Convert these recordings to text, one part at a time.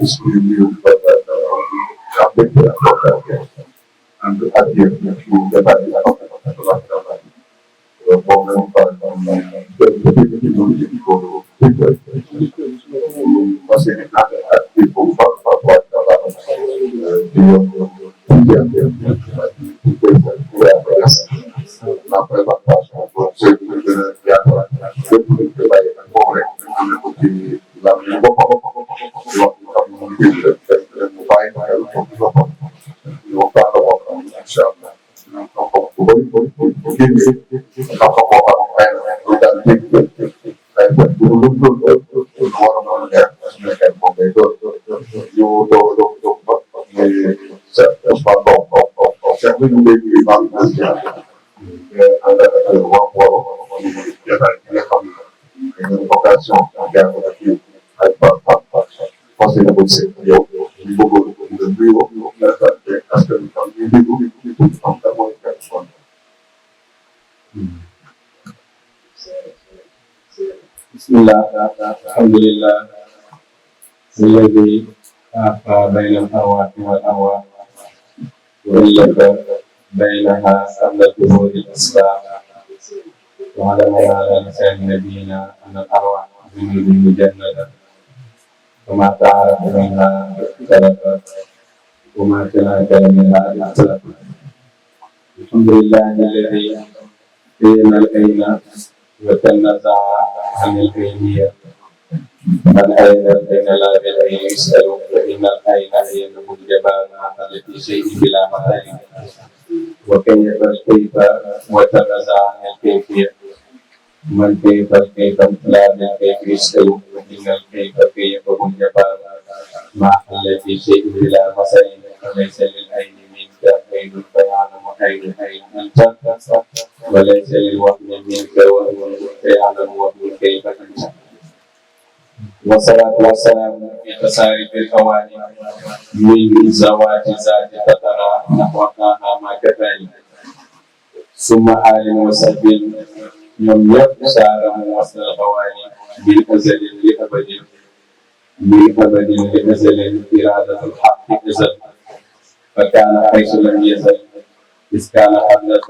distribuir pada sampai ke kota untuk hadir di depan kota-kota program Bismillah, alhamdulillah, alladhi afa bainal arwati wal arwah wa allaka bainaha qabla dhuhuril asbab wa ala lisan nabiyina anna al-arwah junudun mujannada wa ma ta'arafa minha ikhtalafa wa ma tanakara minha ikhtalafa. Alhamdulillah alladhi qina al-ayna wa tanaza'a عن العلمية العين لا بالعين يسأل فإن العين هي الجبال التي شيء بلا محل وكيف وتنازع عن الكيفية من كيف لا بالكيف يسأل فإن الكيف كيف الجبال التي شيء بلا محل وليس للعين منك عين فيعلم عين أنت وليس للوهم منك وهم فيعلم وهم كيف أنت. والصلاة والسلام في تصاريف الأواني من زواج ذات فترة نحوها ما كذلك ثم آل وسب يوم يبصر وصل الأواني بالأزل لأبد لأبد لأزل إرادة الحق أزل فكان حيث لم يزل إذ كان حدث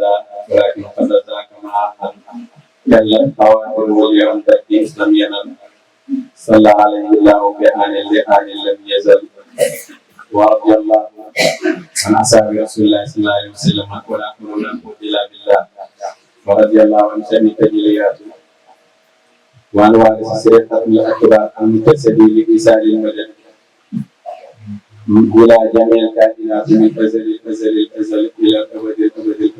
ولكن حدث كما أحد كلا الأوامر واليوم تأتي إسلام ينام صلى عليه الله بآن لآن لم يزل ورضي الله عن أصحاب رسول الله صلى الله عليه وسلم ولا حول ولا قوة إلا بالله ورضي الله عن جميع تجلياته وعن وارث سيرة الأكبر المتسدي لإيصال المدد إلى جميع الكائنات من أزل إلى أبد الأبد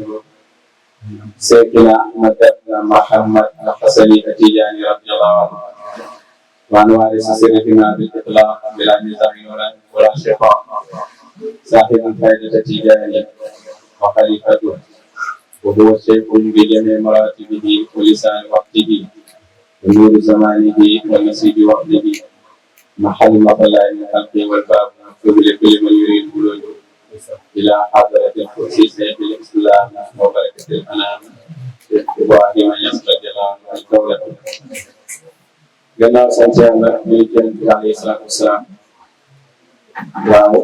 سيدنا أحمد بن محمد الحسني التجاني رضي الله عنه وعن وارث سيرتنا بالإطلاق بلا نزاع ولا شقاق صاحب الفائدة التجاني وخليفته وهو شيخ بجميع مراتبه ولسان وقته ونور زمانه ونسيب وقته محل مطلع الخلق والباب مفتوح لكل من يريد بلوغه إلى حضرة الكرسي سيف الإسلام وبركة الأنام إبراهيم يسر جلال الدولة gannaaw sant Yàlla ñuy jël bi alayhi salaatu wasalaam waaw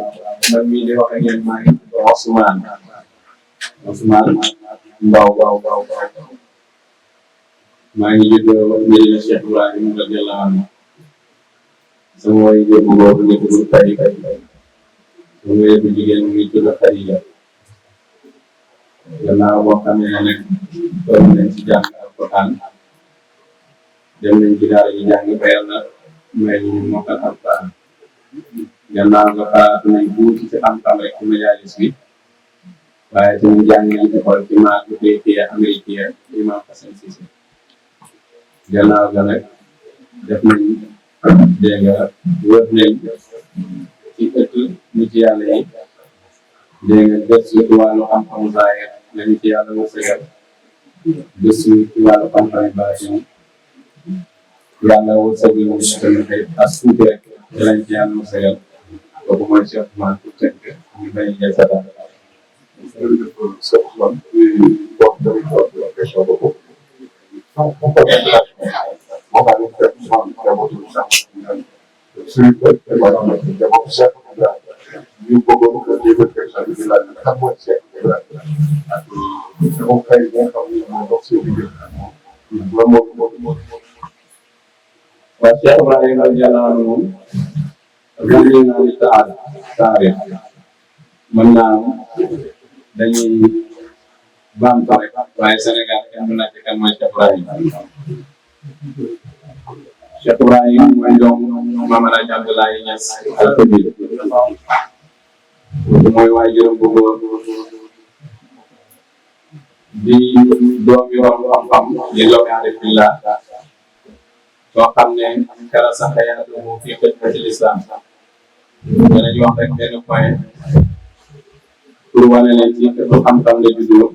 man mii di wax ak yéen maa ngi Ousmane Mbaw maa ngi juddoo Medina Cheikh Ibrahim radiyallahu anhu sama way jëbu boobu ngi tudd Farida sama way bu jigéen mu ngi tudd Farida gannaaw boo xamee ne nag doon nañ ci jàng Alquran dem nañ ci daara ji jàng ba Yàlla may ñu mokkal Alquran gannaaw nga xalaat nañ tuuti ci xam-xam rek ci majalis bi waaye tamit jàng nañ ci xool ci maatu béykat américain Imam Hassan Cissé gannaaw ga nag def nañ dégg nga wër nañ ci ëtt nit Yàlla yi dégg nga def ci wàllu xam-xamu zaahir la nit Yàlla wërsëgal gëstu ci wàllu xam-xamu baatin Yàlla wërsëgal mu tamit ay as tuuti rek lañ ci Yàlla wërsëgal kooku mooy Cheikh Ousmane pour tënk ñu bañ a jël maanaam nag jamono Cheikh Ibrahima ñu bëggoon ko jébbal question bi di laaj xam mooy Cheikh Ibrahima ak moom xëy na nga xam ne moo dox seen diggante ak moom lan moo waaw Cheikh Ibrahima radiyallahu anhu moom gën naa ni taarix mën naa dañuy baamtu rek waaye Sénégal kenn du laajte kan mooy Cheikh Ibrahima. Cheikh Ibrahima mooy doomu Maam Alaaji Abdoulaye Niass Al Kabir mooy waajuram bu góor di doomi borom xam-xam di doomi arifillah soo xam ne kala sa xayaatu fi xidmatil islam danañ wax rek benn point pour wane leen ci ëpp xam-xam la juddoo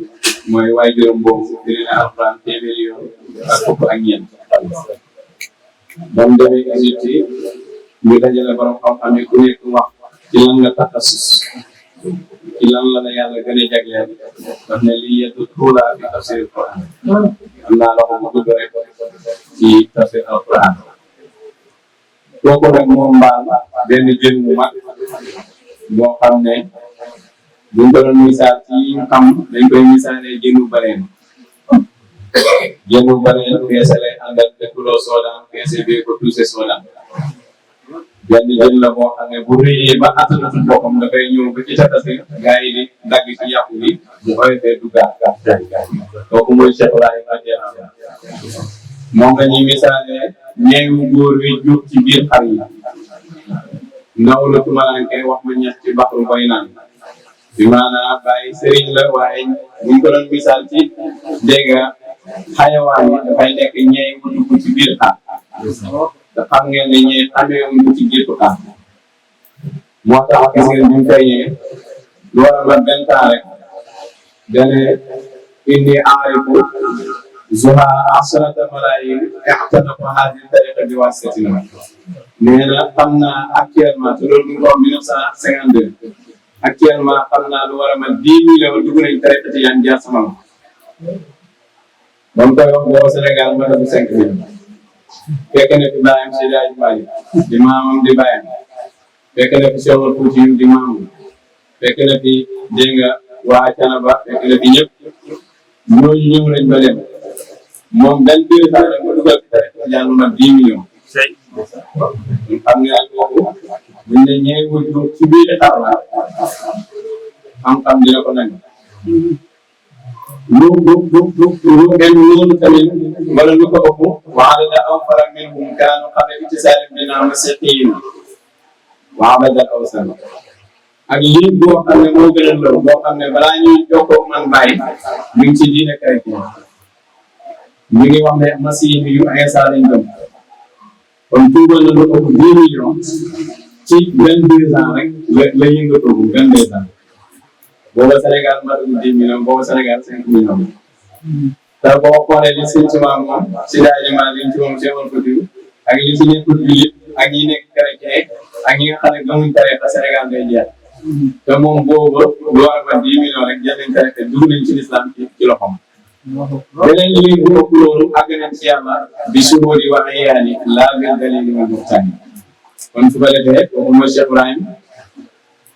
mooy waajuram boobu dina ne alxuraan téeméeri yoon ak fukk ak ñeent ba mu demee Égypte ñu dajale borom xam-xam yi ku nekk wax ci lan nga taxasus ci lan la la yàlla gën a jagleel daf ne lii yettu tuulaa fi tafsir alquran am naa loxo mu gudd rek ci tafsir alquran kooku nag moom mbaal benn jën bu mag boo xam ne buñ ko doon misaal ci ñu xam dañ koy misaalee jënu bareen jënu bareen peese lay àndal te kuloo soodaan peese bee ko tuuse soodaan benn jën la boo xam ne bu rëyee ba attanatu boppam dafay ñëw ba ci tatasi gaa yi di dagg ci yàqu bi bu oyofee duggaat kooku mooy Cheikh Ibrahima radiyallahu moom la ñuy misaalee ñeewu góor wi jóg ci biir xar yi ndaw la tumaranke wax ma ñett ci baxru koy naan bi maanaam bàyyi sëriñ la waaye buñ ko doon misaal ci dégg nga xayawaan yi dafay nekk ñeewu dugg ci biir xar te xam ngeen ne ñee xamee wuñ ci géttu xar moo tax gis ngeen buñ koy yee lu war a la 20 ans rek dane inni aarifu zuha asrata malayin ixtanafa hadihi tariqa bi wasitatina nee na xam naa actuellement te loolu mu ngi wax 1952 actuellement xam naa lu war a mat 10 millions dugg nañ tariqa ci yan jaar sama ba mu koy wax boobu Sénégal ma def 5 millions fekk na fi bàyyam Seydi Hadji Malick di maamam di bàyyam fekk na fi Cheikh Oumar Foutiyou di maamam fekk na fi dégg nga waa Canaba fekk na fi ñëpp ñooñu ñëw nañ ba dem moom dañ koy xaar rek ba dugal ci tariqa jàng ma 10 millions. xam nga ak kooku buñ ne ñëwee wut ci biir état la xam-xam dina ko nañ loolu tamit wala lu ko ëpp waala da aw fara minhum kaanu qabla ittisaali binaa masiihiin wa abada awsan ak lii boo xam ne moo gën a lëw boo xam ne balaa ñuy jokkoo man bàyyi ñu ngi ci diine chrétien ñu ngi wax ne masiih yu Iisaa lañ gëm kon tuubal na lu ëpp 10 millions ci 22 ans rek la yëngatoo 22 ans booba Sénégal matul 10 millions booba Sénégal 5 millions te boo xoolee li sëñ Tuubaa moom si daay ma li ci moom Cheikh Oumar Foutiyou ak li ci nekkul jullit ak ñi nekk chrétien ak ñi nga xam ne gëmuñ tariqa Sénégal ngay jeex te moom boobu lu war a mat 10 millions rek jël nañ tariqa dugg nañ ci lislaam ci loxoom beneen lii bu ëpp loolu àgg nañ ci yàlla bi suhudi wa ayaani laa bil dalili wal muxtaani kon su ko defee kooku mooy Cheikh Ibrahima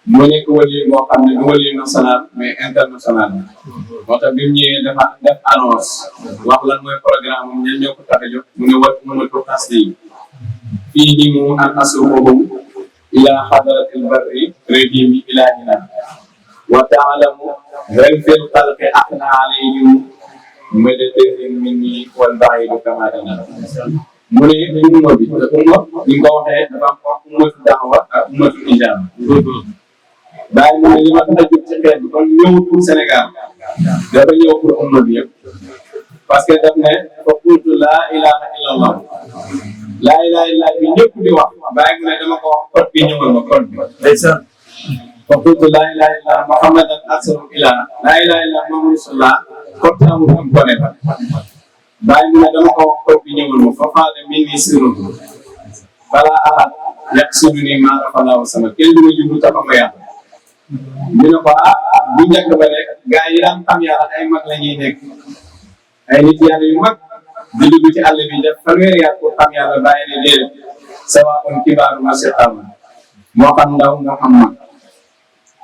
mu nekk wali boo xam ne du wali national mais international moo tax bi mu ñëwee dafa def annonce wax lan mooy programme am ñan ñoo ko tax a jóg mu ne wat umatu asli fii ñi mu an asuuhum ila xadaratil barri rejimi ilahina wa taalamu hal fil xalqi aqna alayhim médétérin min ñi wal ba'idu kama dana mu ne umma bi te umma ni nga ko waxee dafa am wax ummatu da'wa ak ummatu ijaaba bàyyi mu ne li ma tax a jóg ci xeet bi kon ñëw pour Sénégal dafa ñëw pour umma bi yëpp parce que daf ne fa qultu laa ilaha illallah laa ilaha illallah bi ñëpp di wax bàyyi mu ne dama ko wax code bi ñëwal ma code bi fa qultu laa ilaha illallah muhammadan arsalahu ilah laa ilaha illallah muhammadu rasulullah code amul am ko ne bàyyi mu ne dama ko wax code bi ñëwal ma fa faade min ni sirru fala ahad yaqsuduni ma rafallahu sama kenn du ma jublu tafa ma yàlla ñu ne ko bu njëkk ba rek gaa yi daan xam yàlla ay mag la ñuy nekk ay nit yàlla yu mag di dugg ci àll bi def fanweeri at pour xam yàlla bàyyi ne déedéet sawaa'un kibaaru ma si xam moo xam ndaw moo xam mag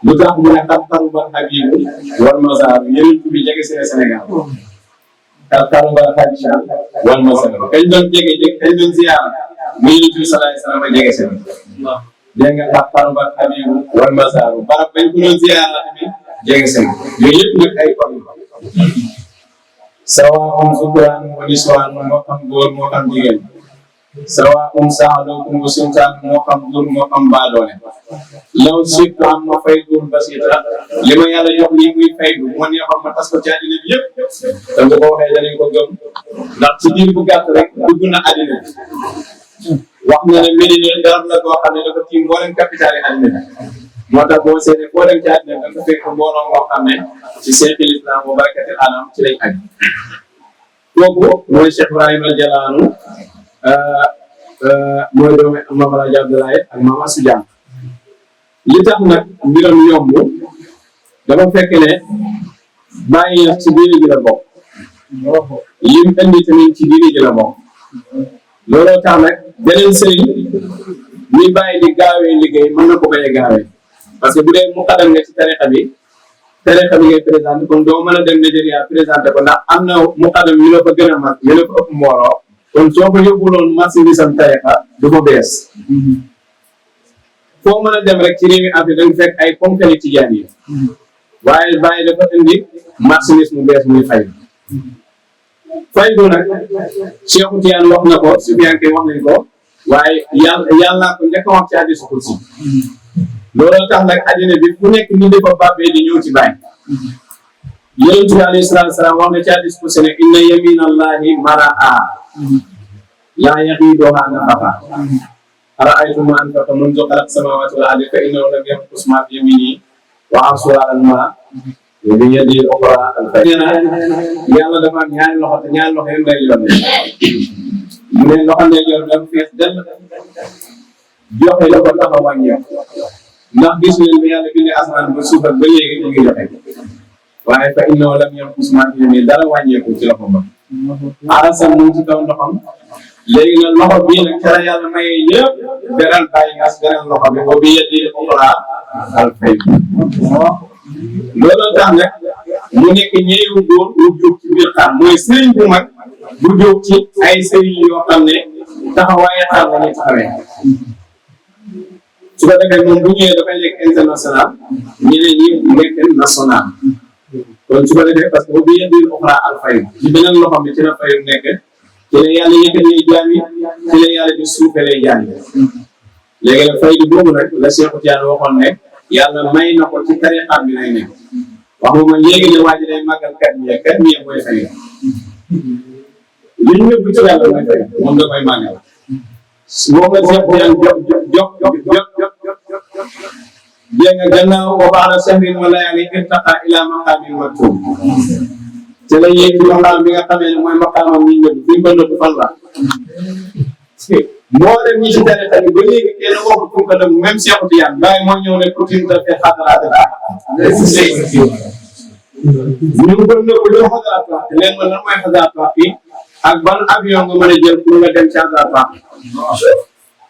lu tax mu ne tartarubal habibu wal mazaaru yeneen bi jege seen Sénégal tartarubal habisha wal mazaaru kañ doon kañ doon ziyaara mu yeneen bi salaay salaam jege seen dégg nga tartarubal habibu wal mazaaru barab bañ ko doon ziyaara tamit jege seen yooyu yëpp nag ay kon sawaa'un zukraan wa niswaan moo xam góor moo xam jigéen sawaa'un sa'alukum wa sultaan moo xam góor moo xam baadoole law surtout am ma faydul basita li ma yàlla jox lii muy faydu moo neexoon ma tas ko ci àddina bi yëpp te bu ko waxee danañ ko gëm ndax ci diir bu gàtt rek dugg na àddina bi wax na ne Médina garab la boo xam ne dafa tiim mboolem capital yi àddina bi moo tax boo seetee boo dem ci àddina bi da nga fekk mbooloo moo xam ne ci seexil islam wa barakatil alam ci lañ aju kooku mooy Cheikh Ibrahima Jalaanu mooy doomu Mame Alhaji Abdoulaye ak Mame Assou Diagne li tax nag mbiram yomb dafa fekk ne bàyyi na ci diine ji la bokk lim indi tamit ci diine ji la bokk looloo tax nag beneen sëriñ ñi bàyyi di gaawee liggéey mën na ko bañ a gaawee parce que bu dee mu xadam nga ci tarixa bi ngay présenté kon doo mën a dem Nigeria présenté ko ndax am na mu xadam ñu la ko gën a mag ñu la ko ëpp mbooloo kon soo ko yóbbuloon marchandise am tarixa du ko bees foo mën a dem rek ci réewi Afrique da nga fekk ay ponkali tijaan yi waaye bàyyi dafa indi marchandise mu bees muy faydu nag Cheikh Tiyaan wax na ko Sufiyanke wax nañ ko waaye yàlla ko njëkk a wax ci hadiisu kursi looloo tax nag àddina bi fu nekk ni dafa bàbbee di ñëw ci bàyyi Yonent bi alayhi salaatu wa salaam wax na ci hadiisu kursi ne inna yaminallahi maraa laa yaxiiduhaa nafaqa ara'aytum ma anfaqa mundu xalaqa samaawaati wal ardi fa innahu lam yanqus maa bi yaminihi wa arshuhu alal maa wa bi yadihi al-uxraa al-fayda yàlla dafa am ñaari loxo te ñaari loxo yëpp day yor mu ne loxo ne yor dafa fees dell joxe la ko tax a wàññeeku ndax gis ngeen bi yàlla bindee asamaan ba suuf ak ba léegi ñu ngi joxe waaye fa innahu lam yanqus maa bi yaminihi dara wàññeeku ci loxo ba arasam mu ngi ci kaw ndoxam léegi nag loxo bii nag cara yàlla maye yëpp beneen bàyyi ngas beneen loxo bi ba bi yadihi al-uxraa al-fayda loolu tax nag mu nekk ñeewu góor bu jóg ci biir xaar mooy sëriñ bu mag bu jóg ci ay sëriñ yoo xam ne taxawaaye xaar la ñuy taxawee su ko defee moom bu ñëwee dafay nekk international ñeneen ñi nekk national kon su ko defee parce que bu yeddi uxra al fayda ci beneen loxo bi ci la fayda nekk ci la yàlla yëkkatee jaam yi ci la yàlla di suufelee jaam yi léegi nag fayda boobu nag la Cheikh Tidiane waxoon ne yàlla may na ko ci tariqa bi lay nekk wax nga ma léegi ne waa ji day màggal kat mi mooy fayda li ñu nëbb ci yàlla mooy fayda moom da koy màggal moom la Cheikh Tidiane jok dégg nga gannaaw wa ba'da shahrin wa layaalin irtaqa ila maqaamin maktuum te la yéeg ci maqaam bi nga xamee ne mooy maqaamam ñu nëbb fi ñu ko nëbb fan la moo dem ñi ci tariqa bi ba léegi kenn waxu fu ko nëbb même Cheikh Tidiane Baye moo ñëw ne pour fi mu defee xadaraat ñu ngi ko nëbb lu xadaraat wax te leen ma lan mooy xadaraat wax fii ak ban avion nga mën a jël pour nga dem ci xadaraat wax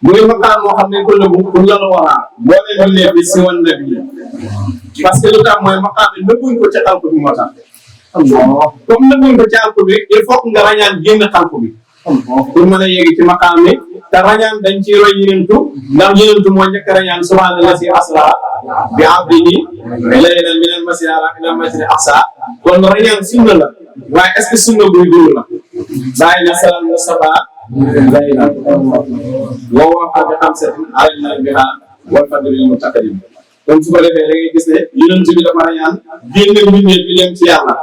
muy maqaam moo xam ne ko nëbb pour la waraa boo leen di léegi si wan na bi parce que lu tax mooy maqaam bi nëbbuñ ko ci xalku bi moo tax comme nëbbuñ ko ci xalku bi il faut nga rañaan génn xalku bi pour mën a yegg ci maqaam bi te rañaan dañ ci roy yenentu ndax yenentu moo njëkk a rañaan subhaanallazi asra bi abdihi laylan minal masjidil haraam ilal masjidil aqsaa kon rañaan sunna la waaye est-ce que sunna buy dund la bàyyi na salal Mustafa laylan wa wafa bi xamsatin alayna biha wal fadlil mutaqaddim kon su ko defee da ngay gis ne yenentu bi dafa rañaan génn mbindeef bi dem ci yàlla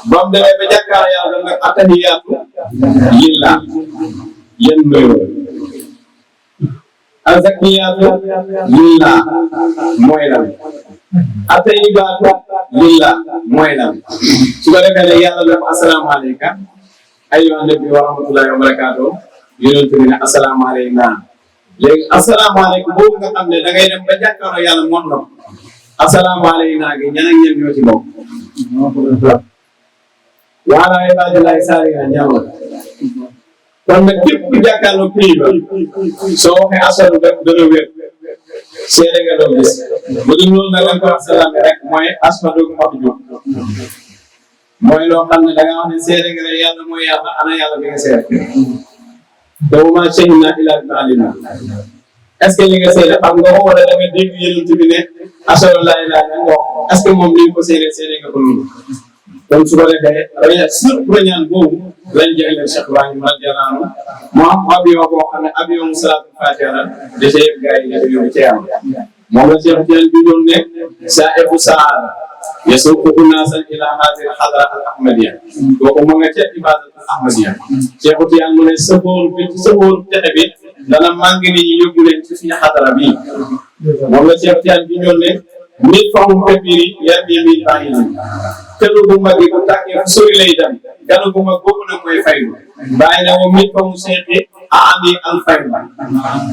ba mu demee ba jàkkaar yàlla nag attahiyaatu lillah yéen nuyoo azakiyaatu lillah mooy lan atayibaatu lillah mooy lan su ko defee ne yàlla def asalaamaaleyka ayyuhan nabi wa rahmatullahi wa barakaatu yonent bi ne asalaamaaleyna léegi asalaamaaleykum boobu nga xam ne da ngay dem ba jàkkaaroo yàlla moom la asalaamaaleyna gi ñan ak ñan ñoo ci bokk wala ibadillahi saalihiina ñaan la kon nag képp ku jàkkaarloo kii ba soo waxee asadu dana wér seede nga doo gis bu dul loolu nag nga ko wax sa lambe rek mooy asfadu ko wax jóg mooy loo xam ne da nga wax ne seede nga ne yàlla mooy yàlla ana yàlla bi nga seede te wa maa shahidnaa illaa bimaa alimnaa est-ce que li nga seede xam nga ko wala da nga dégg yonent bi ne ashhadu an laa ilaaha illallaah est-ce que moom li nga ko seede nga ko noonu kon su ko defee dañuy surtout ñaan boobu lañ jagleel Cheikh Ibrahim radiyallaahu anhu moo am avion boo xam ne avion salaatul faatiha la déjà yëpp gars yi dafa yóbbu ci yàlla moom la Cheikh Tidiane bi doon ne saa'iqu saada yasuuqu naasan ilaa haadihi al-hadra al-ahmadiyya kooku mu nga ca ibaadatul ahmadiyya Cheikh Tidiane mu ne sëfoor texe bi dana màng nit ñi yóbbu leen ci suñu xadara bi moom la Cheikh Tidiane bi ñoon ne nit fa mu pepiri yar bi mi bàyyi këlu bu mag yi bu tàkkee fu sori lay dem këlu bu mag boobu nag mooy faydu bàyyi na moom nit fa mu seeti aani al faydu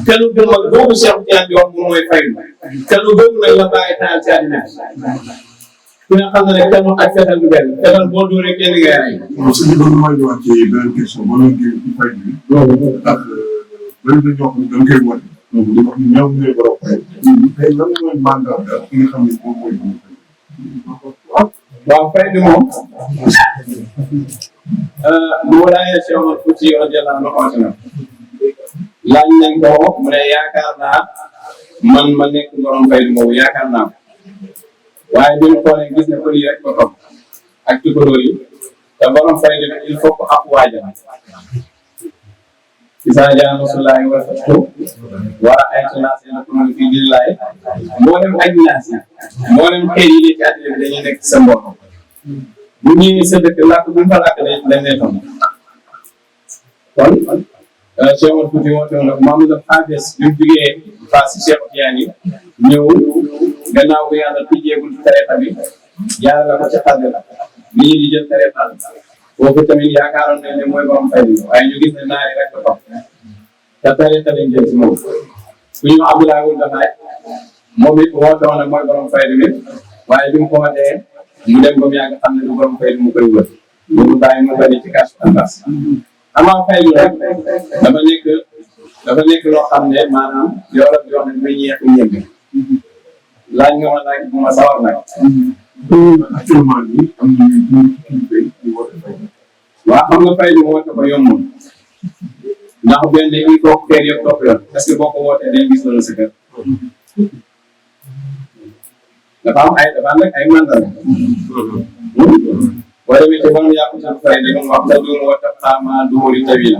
këlu bu mag boobu Cheikh Tidiane di wax moom mooy faydu këlu boobu nag la bàyyi taal ci àddina ku ne xam na ne këlu ak fetal du benn fetal boo dóoree kenn ngay rey. suñu doon may ñëwaat ci beneen question boo doon génn ci faydu bi ndax bëri na ñoo xam ne dañ koy woote di wax ni ñoom ñooy borom faydu tey lan mooy mandarga ki nga xam ne moom mooy waaw faydu moom Mawlaaya Cheikh Omar Fouti radiyallaahu anhu waxoon na laaj nañ ko mu ne yaakaar naa man ma nekk borom faydu boobu yaakaar naa ko waaye bi ñu xoolee gis ne ko lii rek ko topp ak tukulóor yi te borom faydu nag il faut que ab waajal Isa jaa Rasulullaahi wa fathu wa ra'ayta naasa yadkhuluuna fii diinillaahi mboolem aj naas yi mboolem xeet yi nekk ci àddina bi dañuy nekk sa mbooloo bu ñëwee sa dëkk làkk bu ñu fa làkk dañ lay tontu kon Cheikh Omar Fouti woote woon nag Mamadou Hafiz bi mu jugee Fass si Cheikh Tidiane yi ñëw gannaaw bu yàlla tijjeegul tariqa bi jaarale ko ci xadra nit ñi di jël tariqa foofu tamit yaakaaroon nañ ne mooy borom faydu waaye ñu gis ne naari rek ko topp te tariqa lañ jël ci moom ku ñu Abdoulaye Wul Dafaay moom it woote woon nag mooy borom faydu bi waaye bi mu ko wootee mu dem ba mu yàgg xam ne du borom faydu mu koy wër mu bàyyi mu bari ci kàcce albas amaa faydu rek dafa nekk loo xam ne maanaam yow la yoo xam ne muy ñeex ñebe laaj nga ma laaj bu ma sawar nag. actuellement nii am na ñu woote faydu. waaw xam nga faydu woote ko yombul ndax benn il faut que kër yëpp topp yoon parce que boo ko wootee dañ gis loolu sa kër dafa am ay mandal boo demee ci borom yàqu sa faydu dañu wax la duum woote xaamaa duhuri tawila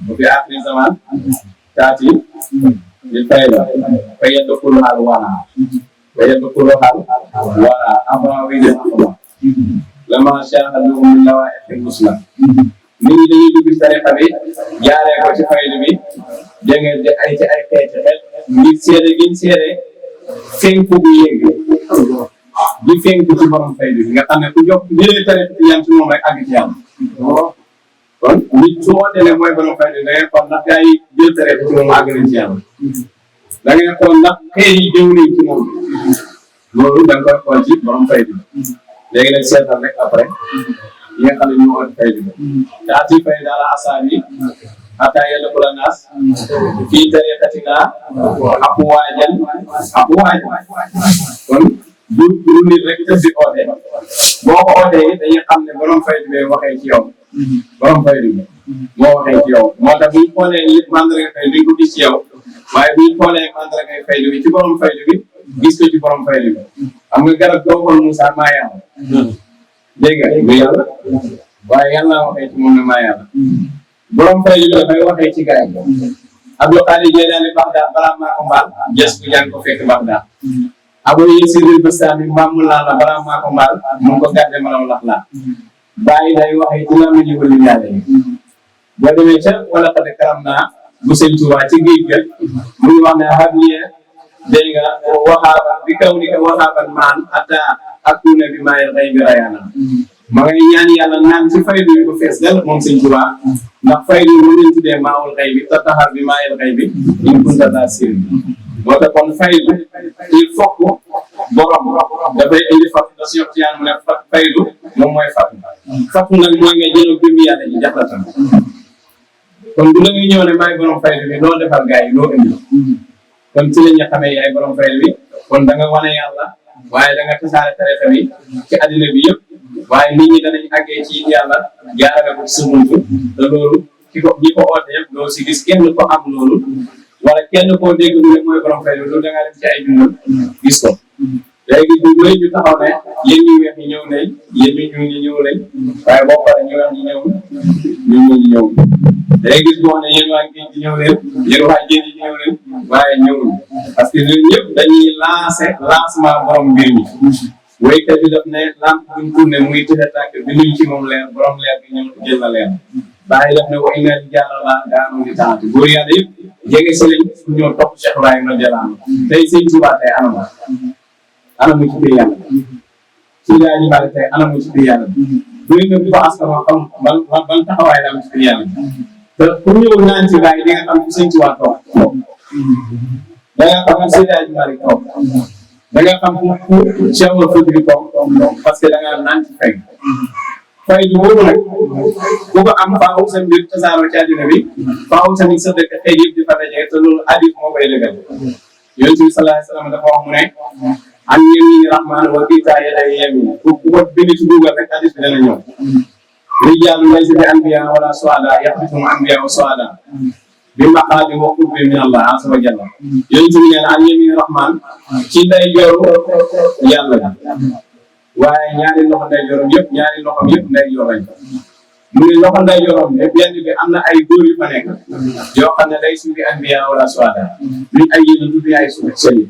bu fi aaxiri zaman taati di fayda fa yadkhulu al wara wa yadkhulu al wara avant wi de lama shahadu min lawaa'iqil muslim nit ñi dañuy dugg tariqa bi jaaree ko ci faydu bi dégg nga di ay ci ay xeeti xeet ngir seede giñ seede fenku bu yéeg di fenku ci borom faydu bi nga xam ne ku jox jëlee tariqa bi yam ci moom rek àgg ci yàlla kon nit su wootee ne mooy borom faydu da ngay xool ndax gars yi jël tariqa ci moom àgg nañ ci yàlla da ngay xool ndax xëy yi jëw nañ ci moom loolu da nga koy xool ci borom faydu léegi nag seetal rek après yi nga xam ne ñu woon faydu te ati fay daal asaabi hatta yadkhula naas fii tariqatinaa afwaajan kon du nit rek tëb di oote boo ko ootee dañuy xam ne borom faydu bi waxee ci yow borom faydu bi moo waxee ci yow moo tax bu ñu xoolee li mandarga faydu duñ ko gis ci yow waaye bu ñu xoolee mandarga faydu bi ci borom faydu bi gis ko ci borom faydu bi xam nga garab doo xool Moussa maa yàlla dégg nga du yàlla waaye yàlla waxee ci moom ne maa yàlla borom faydu bi dafay waxee ci gaay Abdul Qaadir Jilaani Baxdaad balaa maa ko mbaal jes bu jàng ko fekk Baxdaad Abu Yasiir Bastami maamul naa la balaa maa ko mbaal mu ngi ko gàdde malaw lax laa bàyyi day waxee ci laa ma ji wali yàlla yi boo demee ca wala xad karam naa bu sëñ Tuubaa ci géej ga mu ngi wax ne habliya dégg nga waxaaban bi kaw ni ko waxaaban maan ata akuna bi maayel xëy bi rayaana ma ngay ñaan yàlla naan ci faydu bi ko fees del moom sëñ Tuubaa ndax faydu bi mu leen tuddee maawul xëy bi taxar bi maayel xëy bi in kunta daa sir moo tax kon faydu il faut que borom dafay indi fatu da Cheikh Tidiane mu ne faydu moom mooy fatu nag mooy nga jël gëm yàlla ji jax la tam kon du la ngay ñëw ne maay borom faydu bi loo defal gars yi loo indi kon ci la ñu xamee yaay borom fayda bi kon da nga wane yàlla waaye da nga tasaare tarixa bi ci àddina bi yëpp waaye nit ñi danañ àggee ci yàlla jaarale ko ci sa buntu te loolu ñi ko oote yëpp doo si gis kenn ko am loolu wala kenn koo dégg mu ne mooy borom fayda loolu da ngaa dem ci ay dundam gis ko léegi ñu bëri ñu taxaw ne yéen ñu weex ñi ñëw nañ yéen ñu ñuul ñi ñëw nañ waaye boo paree ñu weex ñi ñëw ñu ñuul ñi ñëw léegi gis boo xam ne yéen waa géej gi ñëw leen yéen waa géej gi ñëw leen waaye ñëwul parce que ñun ñëpp dañuy lancement borom mbir mi wéykat bi daf ne lamp buñ tourné muy tëdd tàkk bi nuñ ci moom leer borom leer bi ñëw jël na leer bàyyi daf ne way na jàllala daanoo di taxati góor yàlla yëpp jege si lañ fu ñoo topp Cheikh Ibrahima jalaano tey sëñ Tuubaa tey anama anamu ci biir yàlla ci daa ñu bari tey anamu ci biir yàlla bëri na bu ko askan xam ban taxawaay la am ci biir yàlla te pour ñëw naan ci bàyyi di nga xam fu sëñ Tuubaa toog da nga xam fu daa ñu bari toog da nga xam fu Cheikh Omar Foutiyou toog parce que da nga naan ci fay du boobu nag bu ko am faaw sa mbir tasaaroo ci àddina bi faaw sa nit sa dëkk xëy yëpp di fa daje te loolu hadith moo koy dëggal yonent bi sallallahu alayhi wa sallam dafa wax mu ne an yamini rahman wa kita yaday yamin ku ko bind ci dugal rek hadith bi dana ñëw rijaalu laysa bi anbiya wala suhada yaqtumu anbiya wa suhada bi maqaadi wa qurbi min allah azza wa jalla yonent bi nee na an yamini rahman ci nday jooru yàlla la waaye ñaari loxo nday jorom yëpp ñaari loxom yëpp nday jor lañ mu ne loxo nday jorom ne benn bi am na ay góor yu fa nekk yoo xam ne day suufi anbiya wala suhada duñ ay yéen du fi ay suufi sëyi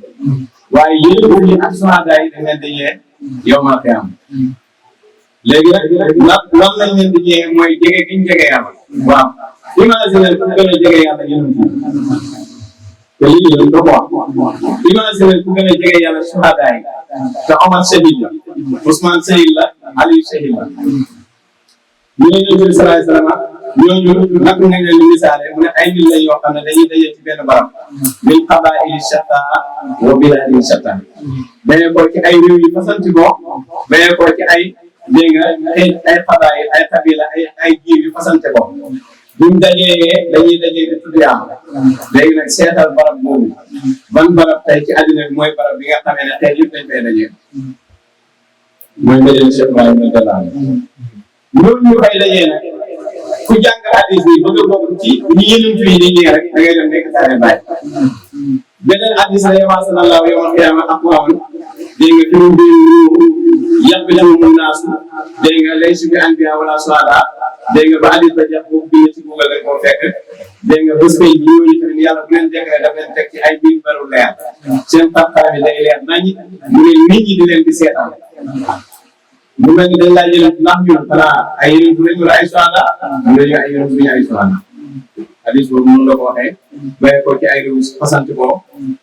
waaye yéen góor yi ak suhada yi dañ leen di ñee yow maa fi am léegi nag lan lañ leen di ñee mooy jege giñ jege yàlla waaw imagine ku gën a jege yàlla yéen te lii yéen doo ko wax imagine ku gën a jege yàlla suhada yi te Omar shahid la Ousmane shahid la Aliou shahid la ñu ne Yonent bi sallallahu alayhi wa sallam ñooñu nag nga leen di misaale mu ne ay nit la yoo xam ne dañuy daje ci benn barab min qabaa'ili shataa wa bilaadin shataa dañu ko ci ay réew yu fasanti ko dañu ko ci ay dégg nga ay qabaa'il ay qabila ay giir yu fasante ko buñ dajee dañuy dajee di tudd Yàlla léegi nag seetal barab boobu ban barab tey ci àddina bi mooy barab bi nga xamee ne tey yëpp dañ fay dajee mooy mbéjéen Cheikh Ibrahima Jalaal loolu ñu fay dajee nag ku jàng hadis bi bëgg a bokk ci ñi yénum fii ni ñii rek da ngay dem nekk taale baay beneen hadis la yemaasa na laaw yawmal qiyaama aqwaamun dégg nga firum bi yaqbiluhumu naasu dégg nga laysu bi anbiya wala suhada dégg nga ba hadis ba jeex boobu bind ci Google rek moo fekk dégg nga bés kay ñooñu tamit yàlla bu leen jekkee daf leen teg ci ay biir baru leer seen xar-xar bi day leer nañi mu ne nit ñi di leen di seetaan mu mel ni dañ laa yéen ndax ñun xanaa ay yéen bu lañu ay suhada mu ne ñu ay yéen bu ñu ay suhada hadis boobu noonu la ko waxee bàyyi ko ci ay réew fasante ko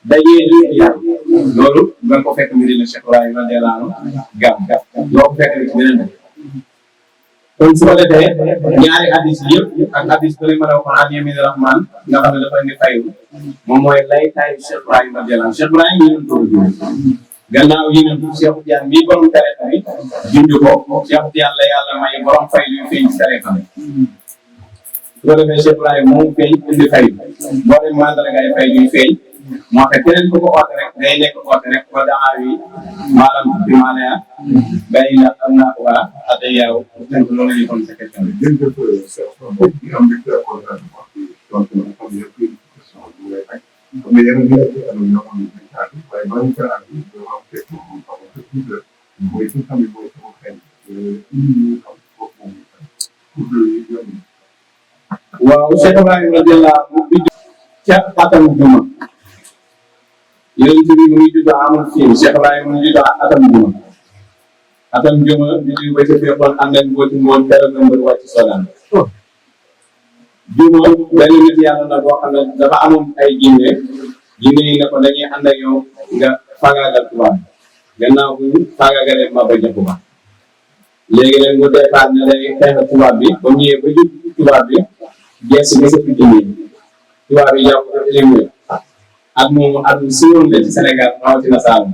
dajee li yàlla loolu nga ko fekk Medina Cheikh Ibrahima Jalaal gam loo ko fekk rek ci beneen dëkk kon su ko defee ñaari hadis yëpp ak hadis ba mën a waxoon an yamini rahman nga xam ne dafa ni fayu moom mooy lay taayu Cheikh Ibrahima Jalaal Cheikh Ibrahima yi ñu toog gannaaw yi ne Cheikh Tidiane mii borom tariqa bi junj ko Cheikh Tidiane la yàlla may borom fay luy feeñ ci tariqa bi su ko defee Cheikh Ibrahima moom feeñ indi fay boo dem mandarga ay fay luy feeñ moo tax keneen ku ko oote rek day nekk oote rek ba damaa wi maalam bi maanaa bay na am naa ko waa ate yaaw tënk loolu la ñu kon sa question bi. jërëjëf Cheikh am mbégte ak contentement donc xam ne yëpp question bu lay fay xam ne yeneen ñoo xam ne waaye maa ngi koy àgg dama am question bu xam ne tout le mooy fi xam ne mooy sama xel ñu xam foofu moom pour le yoon. waaw Cheikh Ibrahima radiyallahu anhu bi ca atam juma yonent bi mu ngi judd amul fii Cheikh Ibrahima mu ngi judd atam juma bi ñu ba ca fekkoon ànd ak mbooti moom keroog nga mbër wàcc Soodaan juma benn nit yàlla la boo xam ne dafa amoon ay jinne yi ne ko dañuy ànd ak yow nga faagaagal tubaab gannaaw bu faagaagalee Maba Jaxu Ba léegi nag mu départ ne day xeex tubaab bi ba mu ñëwee ba jub tubaab bi gees bi sa picc nii tubaab yi jàpp ko éliminé ak moomu at mu siiwoon la ci Sénégal rawatina Saalum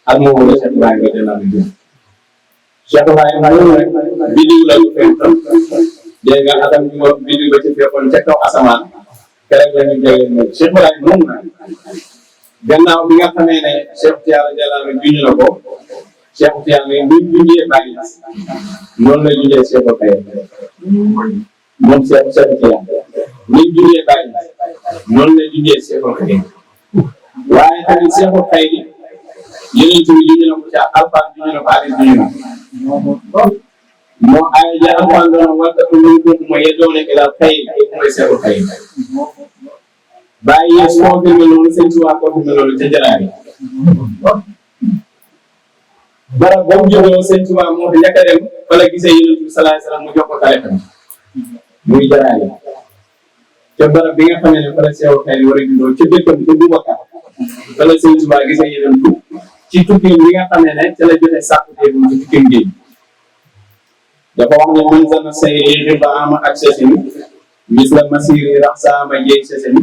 ak moomu la Cheikh Ibrahima radiyallahu anhu Cheikh Ibrahima loolu rek bidiw la ñu fekk dégg nga atam bi moom bidiw ba ci fekkoon ca kaw asamaan keroog la ñu jëlee moom Cheikh Ibrahima moom nag gannaaw bi nga xamee ne Cheikh Tidiane Jalal juñu na ko Cheikh Tidiane ni junjee Baye Niass noonu la junjee Cheikh Okay moom Cheikh Tidiane ni junjee Baye Niass noonu la junjee Cheikh Okay waaye tamit Cheikh Okay yeneen ci junju na ko ci Alpha junju na ko Aliou junju na moo ay ja Alpha doon wata ko ñu ko mo yedoone ila kay mooy Cheikh Okay Baye Niass ko fi noonu seen ci waa ko fi noonu ca jaraay barab boobu jógee seen ci waa moo fi njëkk a dem wala gisee Yonent bi sallallahu alayhi wasallam mu jox ko téléphone muy jaraay ca barab bi nga xam ne fa la Cheikh Okay war a juddoo ca dëkkam ca Boubacar fa la seen ci waa gisee Yonent bi ci tukki bi nga xam ne ca la jotee sàkkutee bu ci tukki géej dafa wax ne man sana sayri riba ama ak sesini misla masiri raxsaama jeey sesini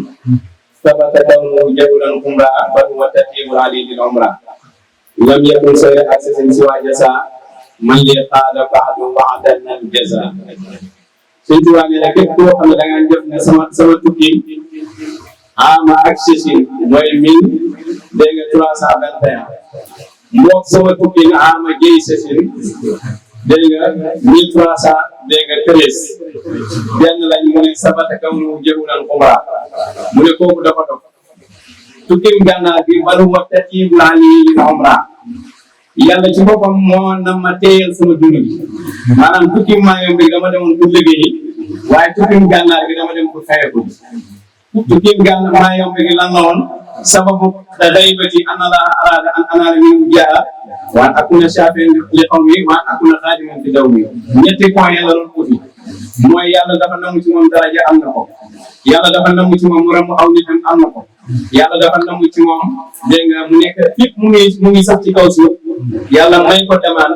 sabata dawmu jabulan umra fa huwa tatibul alil umra lam yakun sayri ak sesini si waa jasa man li qaada baadu baadan al jaza suñ tuwaa ne la képp koo xam ne da ngaa jëf ne sama tukki ama ak sesini mooy 1321 mboq sama tukki nga ama jeey sesini dégg nga 1313 benn lañ mu ne sabata kaw mu jëgulan umra mu ne kooku dafa dof tukkim gànnaar bi balu wa tatib laa lii umra yàlla ci boppam moo na ma téyal sama dund bi maanaam tukkim maayom bi dama demoon pour liggéeyi waaye tukkim gànnaar bi dama dem pour fayeku tukkim gànnaar maayom bi lan la woon sababu ghaibati anna la arada an anala min jaa wa akuna shafi'an li qawmi wa akuna khadiman fi dawmi ñetti point la doon uti mooy yàlla dafa namu ci moom daraja am na ko yàlla dafa namu ci moom mu ramu aw nitam am na ko yàlla dafa namu ci moom dégg nga mu nekk fépp mu ngi sax ci kaw suuf yàlla may ko demaan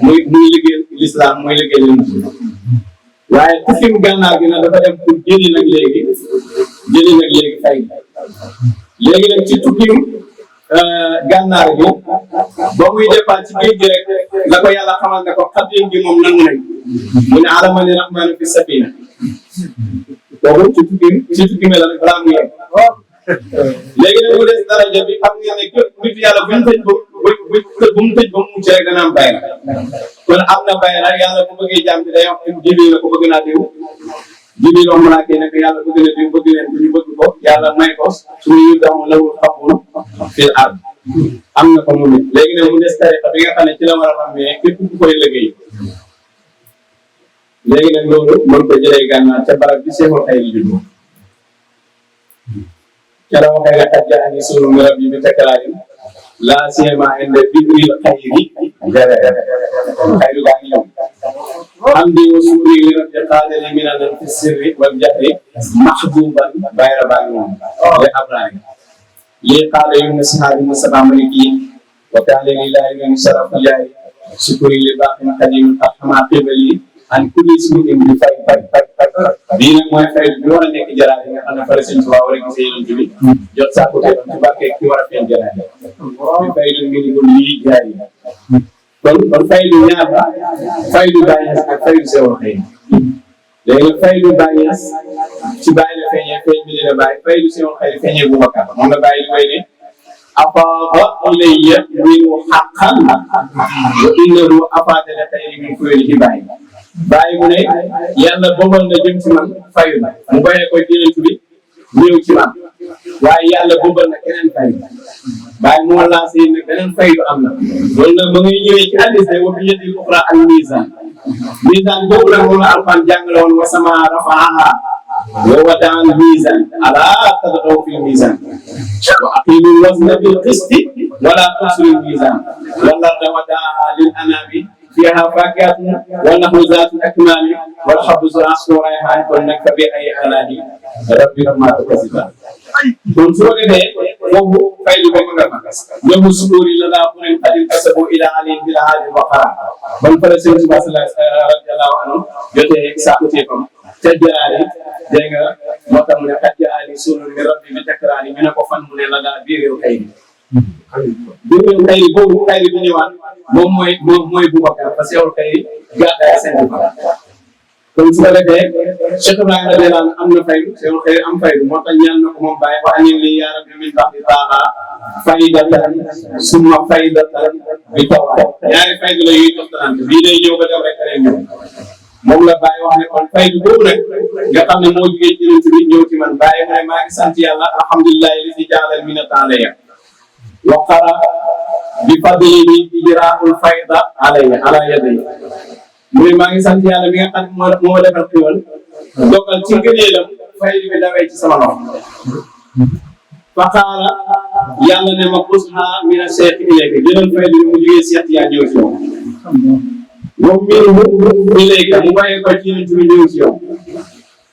muy liggéey l'islam muy liggéey leen waaye tukkim gànnaar gi nag dafa dem pour jëli nag léegi fay léegi nag ci tukkim gànnaar bi ba muy départ ci géej gi rek la ko yàlla xamal ne ko xatim gi moom nangu nañ mu ne alamani rahmanu fi safina boobu ci tukkim la rek balaa mu yegg léegi nag mu des daraja bi xam ngeen ne képp nit yàlla bu mu tëj ba mu mucc rek dana am bayra kon am na bayra yàlla bu bëggee jàmm bi day wax Jibril la ko bëgg naa diw Jibril wax malaaka yi ne yàlla bëgg na diw bëgg leen ko ñu bëgg ko yàlla may ko suñu yu daw lawul xamul fil ard am na ko moom it léegi nag mu des tariqa bi nga xam ne ci la war a xam ne képp ku koy liggéey léegi nag loolu mën ko jëlee gànnaar ca barab bi Cheikh Okay di juddoo ca la waxee ne xaj jaani suuru mi rabbi bi takraarin laa siyama inda bikril xayri xayru gaa ngi ñëw am di wa suuri li rabbi qaadiri minanan fi sirri wal jahri mahbuban bayra baa ngi moom li abraari lii qaala yu ne sahaabi Mustafa maliki wa kaale lillahi min sharafu yaay sukuri li baaxin qadim arxama qibali an kulli suutin bi fay bii nag mooy fay bi war a nekk jaraat yi nga xam ne fara sëñ Tuubaa war a gisee yonent bi jot saa ko ci barke ki war a feeñ jaraat bi fay lu ngi ni ko lii jaay yi kon fay lu ñaar la fay lu Baay Ñas ak fay lu Seex Okay léegi nag fay lu Baay Ñas ci Baay la feeñee feeñ bi dina Baay fay lu Seex Okay feeñee Boubacar moom la Baay li may ne afaada ilayya minhu haqqan wa innahu afaada li xayri min kulli Baay Baay mu ne yàlla boobal na jëm ci man fayu na mu bàyyee ko Yonent bi ñëw ci man waaye yàlla boobal na keneen fayu Baay moo lancé ne beneen fayu am na loolu nag ba ngay ñëwee ci hadiis ne wa bi yadil uxraa al miizaan boobu nag moom la Alxuraan jàngale woon wa samaa rafa'ahaa wa wada'a al miizaan alaa tatghaw fil miizaan wa aqiimul wazna bil qisti wa laa tuxsirul miizaan wal arda wada'ahaa lil anaami فيها فاكهة والنخل ذات الأكمام والحب ذو العصف والريحان والنكب أي آلاء ربكما تكذبان kon su ko defee foofu faydu ba nga ma ñoom sukuuri la daa burin xadin kasabu ila alim bila haadi waqara ban pare sëñ Tuubaa radiyallahu anhu jotee saakutee fam ca jaraani dégg nga moo tax mu ne xaj jaani sunu mi rabbi bi takraani ñu ne ko fan mu ne la daa biiréew kay biiréew kay boobu kay bi ñëwaat moom mooy Boubacar parce que yow kay gàddaay seen kon su ko defee Cheikh Ibrahima radiyallahu anhu am na faydu Cheikh Okay am faydu moo tax ñaan na ko moom Baye wa anil li yaa rabbi min ba'di taaha faydatan summa faydatan bi tawaay ñaari faydu la yuy toftalante bii day ñëw ba dem rek rek ñëw moom la Baye wax ne kon faydu boobu nag nga xam ne moo jugee ci yonent bi ñëw ci man Baye mu ne maa ngi sant yàlla alhamdulilah li si jaalal mi na taaleya wa qara bi fadlihi ijraul fayda alayya ala yaday mu ne maa ngi sant yàlla mi nga xam ne moo ma defal xiwal dogal ci ngëneelam faydu bi dawee ci sama loxo fa qaala yàlla ne ma usha mina seex ilayka jëlal faydu bi mu jugee seex yaa ñëw ci yow moom minhu ilayka mu bàyyi ko ci yonent bi ñëw ci yow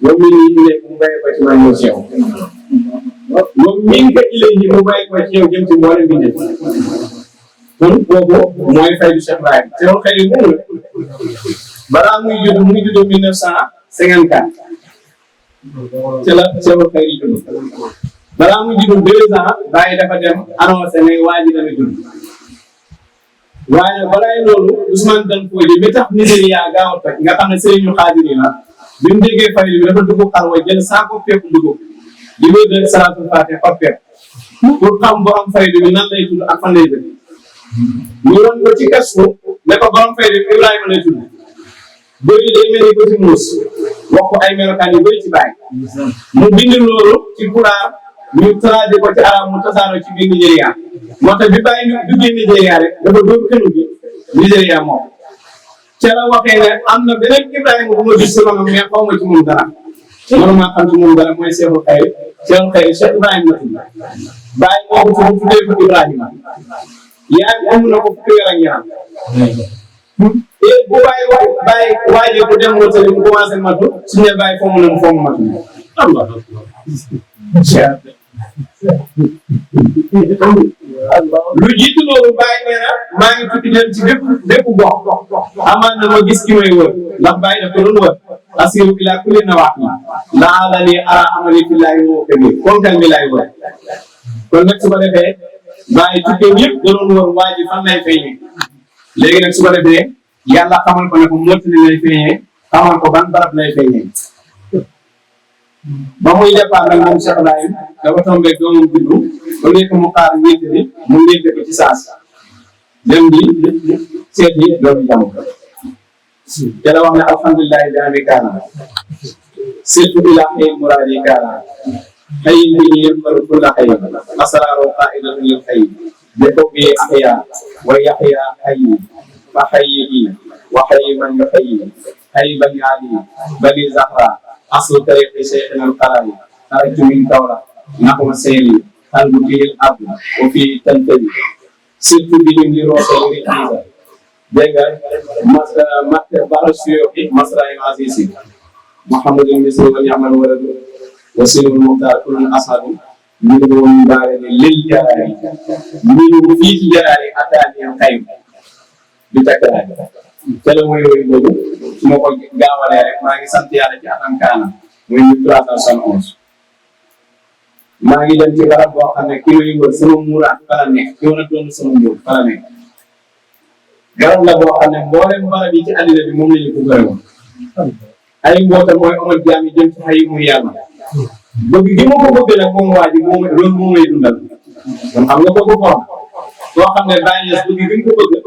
moom minhu ilayka mu bàyyi ko ci man ñëw ci yow moom minka ilayhi mu bàyyi ko ci yow jëm ci mboolem bi njëkk kon boobu mooy faydu Cheikh Ibrahim te loolu xëy na balaa muy judd mu ngi judd 1954 ci la Cheikh xëy judd balaa muy judd 2 ans Baye dafa dem annoncé ne waa ji dana judd waaye balaay loolu Ousmane Dan Fodio bi tax Nigéria gaaw a toj nga xam ne Serigne Xaadiri la bi mu déggee faydu bi dafa dugg xalwa jël saako pepp dugub di wéy de salaatul faatiha fa pepp pour xam borom faydu bi nan lay tudd ak fan lay dëkk ñu doon ko ci kastu ne ko borom faydu bi Ibrahima lay tudd bëri day mel ni ko ci muus wax ko ay melokaan yu bëri ci Baye mu bind loolu ci pulaar ñu traduit ko ci arab mu tasaaroo ci biir Nigéria moo tax bi Baye duggee Nigéria rek dafa doon kënu bi Nigéria moom ca la waxee ne am na beneen Ibrahima bu ma gis si moom mais xaw ma ci moom dara mënuma xam ci moom dara mooy Cheikhul Khayri Cheikh Ibrahima la tudd Baye moo ko tuddee ko Ibrahima yaa ngi am na ko fukki weer ak ñaar bu Baye waajee bu dem wutali mu commencé matu su ñu Baye fomm na mu fomm matu Allah lu jiitu loolu Baye nee na maa ngi tukki dem ci bépp gox amaan na ma gis ki may wër ndax Baye dafa doon wër asiru ila kulli nawaahi la'allani ara amali fillahi wa kabir konkal mi lay wër kon nag su ko defee Baye tukkeem yëpp da doon wër waa ji fan lay feeñee léegi nag su ko defee yàlla xamal ko ne ko mottali lay feeñee xamal ko ban barab lay feeñee ba muy départ nag moom Cheikh Ibrahim dafa tombé doomam juddu ba nekk mu xaar ngénte bi mu ngénte ko ci saas dem di seet yi doomu jàmm te la wax ne alhamdulilahi bi ami kaana surtout ila xëy muraadi kaana xëy bi yëmbaru kulla xëy asaraaro qaidatu lil xëy bi xubbi axya wa yaxya xëy fa xëy wa xëy man yu xëy xëy bani ali bani zahra aslu tariqi cheikhina al-Qarawi xarajtu min Kaolack nahwa Seyli qalbu bihi al-abd wa fi tantabi surtout bihim li roosali riisa dégg nga maktab bara suyuqi masra'i azisi Muhammadul Misri wa ni'mal walad wa silul muxtaar kullun ashabu minhu mubaarani lil jalaali minhu fii ci jalaali ataani al-xayr bi takraari te la muy wéy boobu su ma ko gaawalee rek maa ngi sant yàlla ci atam kaana muy 1371 maa ngi dem ci barab boo xam ne ki may wër sama muuraat fa la nekk ki war a doon sama muur fa la nekk garab la boo xam ne mboolem barab yi ci àddina bi moom la ñu ko gërëm woon ay mboota mooy amal jaam yi jëm ci xay muy yàlla bëgg gi ma ko bëgg nag moom waa ji moom loolu moo may dundal kon xam nga bëgg ko soo xam ne bàyyi ñes bëgg gi nga ko bëgg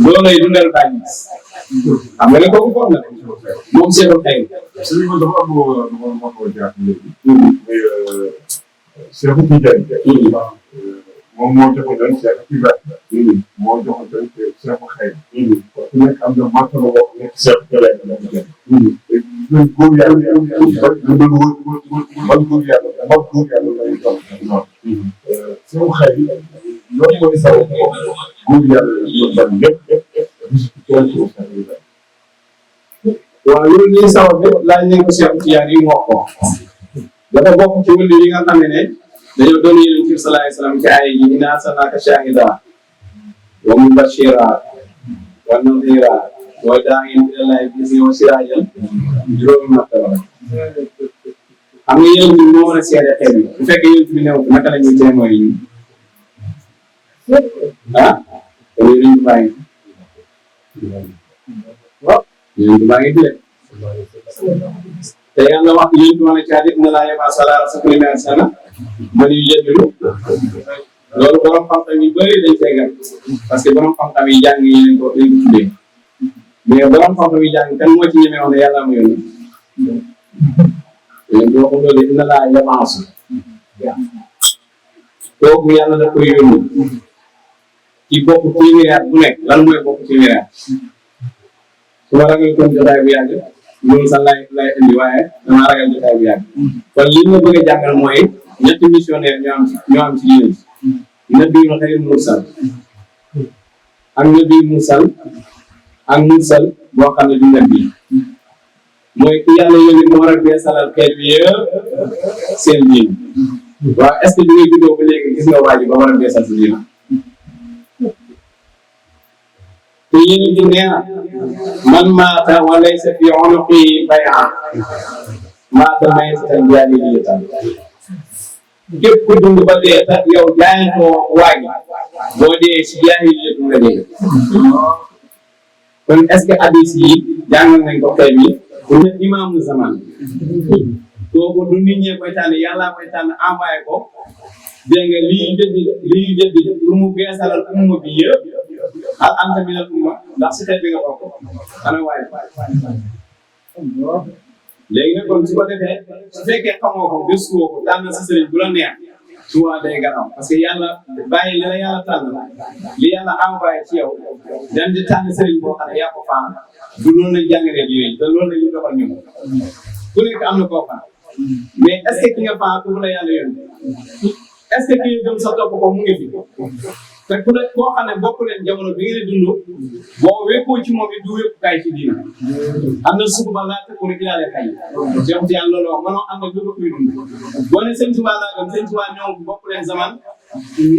loolu lay dundal bàyyi ñes xam nga ne kooku foog na moom seetlu xëy sëriñ bi dafa am lu ma ko jaaxle léegi. muy Cheikh Tidiane. moom moo joxoon Cheikh Ibrahima. moo joxoon Cheikh Xayri. ku nekk am na màkk la boo xam ne Cheikh Jalle la ko jël. ñun góor yàlla man góor yàlla lay jox noonu. Cheikh Xayri loolu mooy saw góor yàlla lépp waaw loolu ñuy sabab bi laaj nañ ko Cheikh Tidiane yi mu wax ko dafa bokk ci wëllu yi nga xam ne dañoo doon Yonent bi sallallahu alayhi wa sallam ci ay yi inna arsalnaaka shaahidan wa mubashiran wa nadhiran wa daa'iyan ilallaahi bi-iznihi wa siraajan juróomi martaba la xam nga Yonent bi moo mën a seede xeet bi bu fekkee Yonent bi new naka la ñuy témoin yi ah kon Yonent bi bàyyi Yonent baa ngi fi te yàlla wax Yonent bi ne caa def na laa yebaa salaara sa kulli mi'ati sana man yujaddidu loolu borom xam-xam yu bëri dañ koy gàtt parce que borom xam-xam yi jàng yi lañ ko tuddee mais borom xam-xam yi jàng kan moo ci ñemee wax ne yàlla ma yónni boo ko loolu dina laa yemaasu kooku yàlla da koy yónni ci bopp téeméeri at bu nekk lan mooy bopp téeméeri at su ma ragal kon jotaay bu yàgg loolu sax lay indi waaye damaa ragal jotaay bu yàgg kon li ma bëgg a jàngal mooy ñetti missionnaire ñoo am ci yéen nabi xayr mursal ak nabi mursal ak mursal boo xam ne du nabi mooy ki yàlla yónni moo war a beesalal xeet bi yëpp seen diin waaw est-ce que bi ngay juddoo ba léegi gis nga waa ji ba war a beesal si diina te yéen di nee na man maata wa laysa fi unuqi bay'a maata maytatan jaahiliyatan képp ku dund ba dee ta yow jaayantoo waa ji boo dee si jaahiliyatu nga dee kon est-ce que hadis yi jàngal nañ ko xëy bi bu ne imaamu zaman kooku du nit ñee koy tànn yàlla koy tànn envoyé ko dégg nga lii jënd lu mu beesalal umma bi yëpp al anta minal umma ndax si xeet bi nga bokk ana waaye léegi nag kon su ko defee su fekkee xamoo ko gëstuwoo ko tànn sa sëriñ bu la neex souvent day garaw parce que yàlla bàyyi li la yàlla tànn li yàlla envoyé ci yow dem di tànn sëriñ boo xam ne yaa ko faam du loolu lañ jàngalee ji te loolu la ñu doxal ñu ku nekk am na koo faam mais est-ce que ki nga faam ku la yàlla yónni est-ce que ki nga gëm sa topp ko mu ngi fi te ku ne koo xam ne bokk leen jamono bi ngeen di dund boo wékkoo ci moom it du wékkukaay ci diina am na suba laa tëkku rek laa leen xay Cheikh Tidiane loolu wax mënoo am na lu kuy dund boo ne sëñ Tuubaa laa gëm sëñ Tuubaa ñoom bokk leen zaman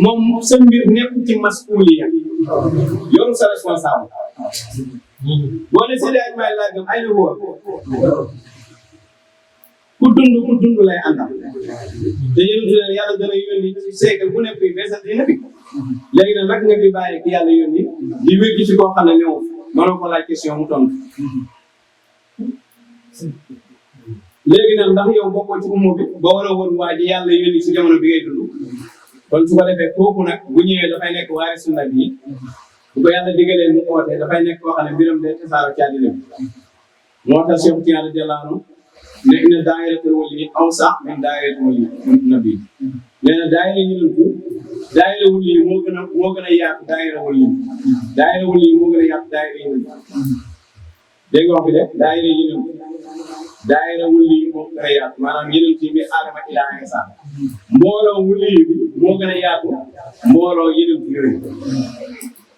moom sa mbir nekk ci masuuliya yoru sa responsable boo ne Seydi Hadji Malick laa gëm ay na wóor ku dund lay àndal te yéen yàlla dana yónni ci siècle bu nekk fii beesal dina fi léegi nag nag nga fi bàyyi ki yàlla yónni di wékki ci koo xam ne ñëw mënoo ko laaj question mu tontu léegi nag ndax yow bokkoo ci umma bi ba war a woon waa ji yàlla yónni ci jamono bi ngay dund kon su ko defee kooku nag bu ñëwee dafay nekk waari sunna bi bu ko yàlla digalee mu oote dafay nekk koo xam ne mbiram day tasaaro ci àddina bi moo tax Cheikh Tidiane radiyallahu anhu ne inna daayiratul wali awsa min daayiratul wali nabi nee na daayira yonentu daayira wali moo gën a yaatu daayira wali daayira wali moo gën a yaatu daayira yonentu dégg nga wax bi de daayira yonentu daayira wali moo gën a yaatu maanaam yonentu bi Adama ilaa Isa mbooloo wali bi moo gën a yaatu mbooloo yonentu yooyu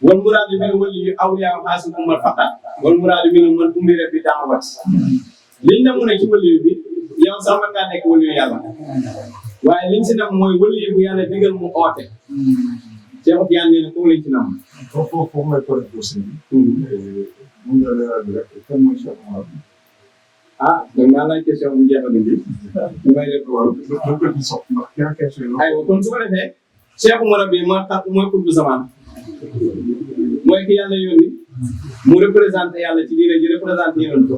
wal muraadu min wali awliyaa xaasul ummat faqat wal muraadu min man umira bi da'wat liñ na mun a ci waliyu bi yow sax mën ngaa nekk waliyu yàlla waaye liñ si nam mooy waliyu bu yàlla digal mu oote Cheikh Tidiane nee na foofu lañ ci nam foofu may pare dossier bi mun nga leeral bi rek kan mooy Cheikh Omar ah donc naa laaj question bu jeex a dindi du may def loolu aywa kon su ko defee Cheikh Omar bi mooy pour bu zaman mooy ki yàlla yónni mu représenté yàlla ci diine ji représenté yonent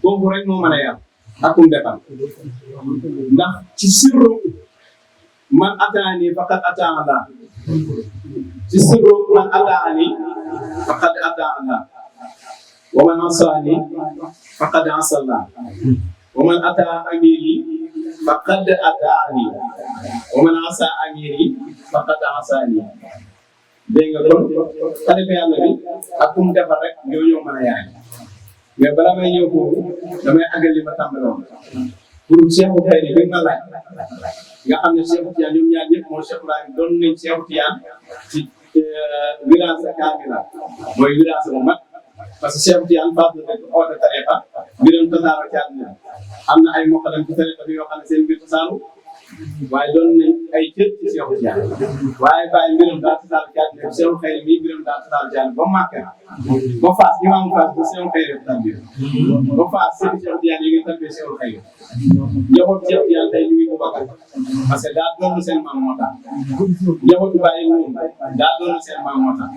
foofu rek moo mën a yàlla akum defal ndax ci sirru man ataani faqad ataa Allah ci sirru man ataani faqad ataa Allah wa man asaani faqad asa Allah wa man ataa amiri faqad ataani wa man asa amiri faqad asaani dégg nga kon xalifa yàlla bi ak kum defar rek ñoo mën a yaay mais bala may ñëw foofu damay àggal li ma tàmbaloon pour Cheikh Khayri bi nga laaj nga xam ne Cheikh Tidiane ñoom ñaar ñëpp moo Cheikh Ibrahim doon nañ Cheikh Tidiane ci wirasa kaamila mooy wirasa bu mag parce que Cheikh Tidiane faat na dëkk oote tariqa mbiram tasaaro ci àddina am na ay moqalam ci tariqa bi yoo xam ne seen mbir tasaaru waaye doon nañ ay cër ci Cheikh Tidiane waaye bàyyi mbiram daal tasaaro ci àddina Cheikh Khayri mi mbiram daal tasaaro ci àddina ba Màkka ba Fass imaamu Fass ba Cheikh Khayri tàmbali ba Fass seen Cheikh Tidiane yi ngi tàmbali Cheikh Khayri njaboot Cheikh Tidiane tey ñu ngi ko bakal parce que daa doon seen maam moo tax njabootu bàyyi moom daa doon seen maam moo tax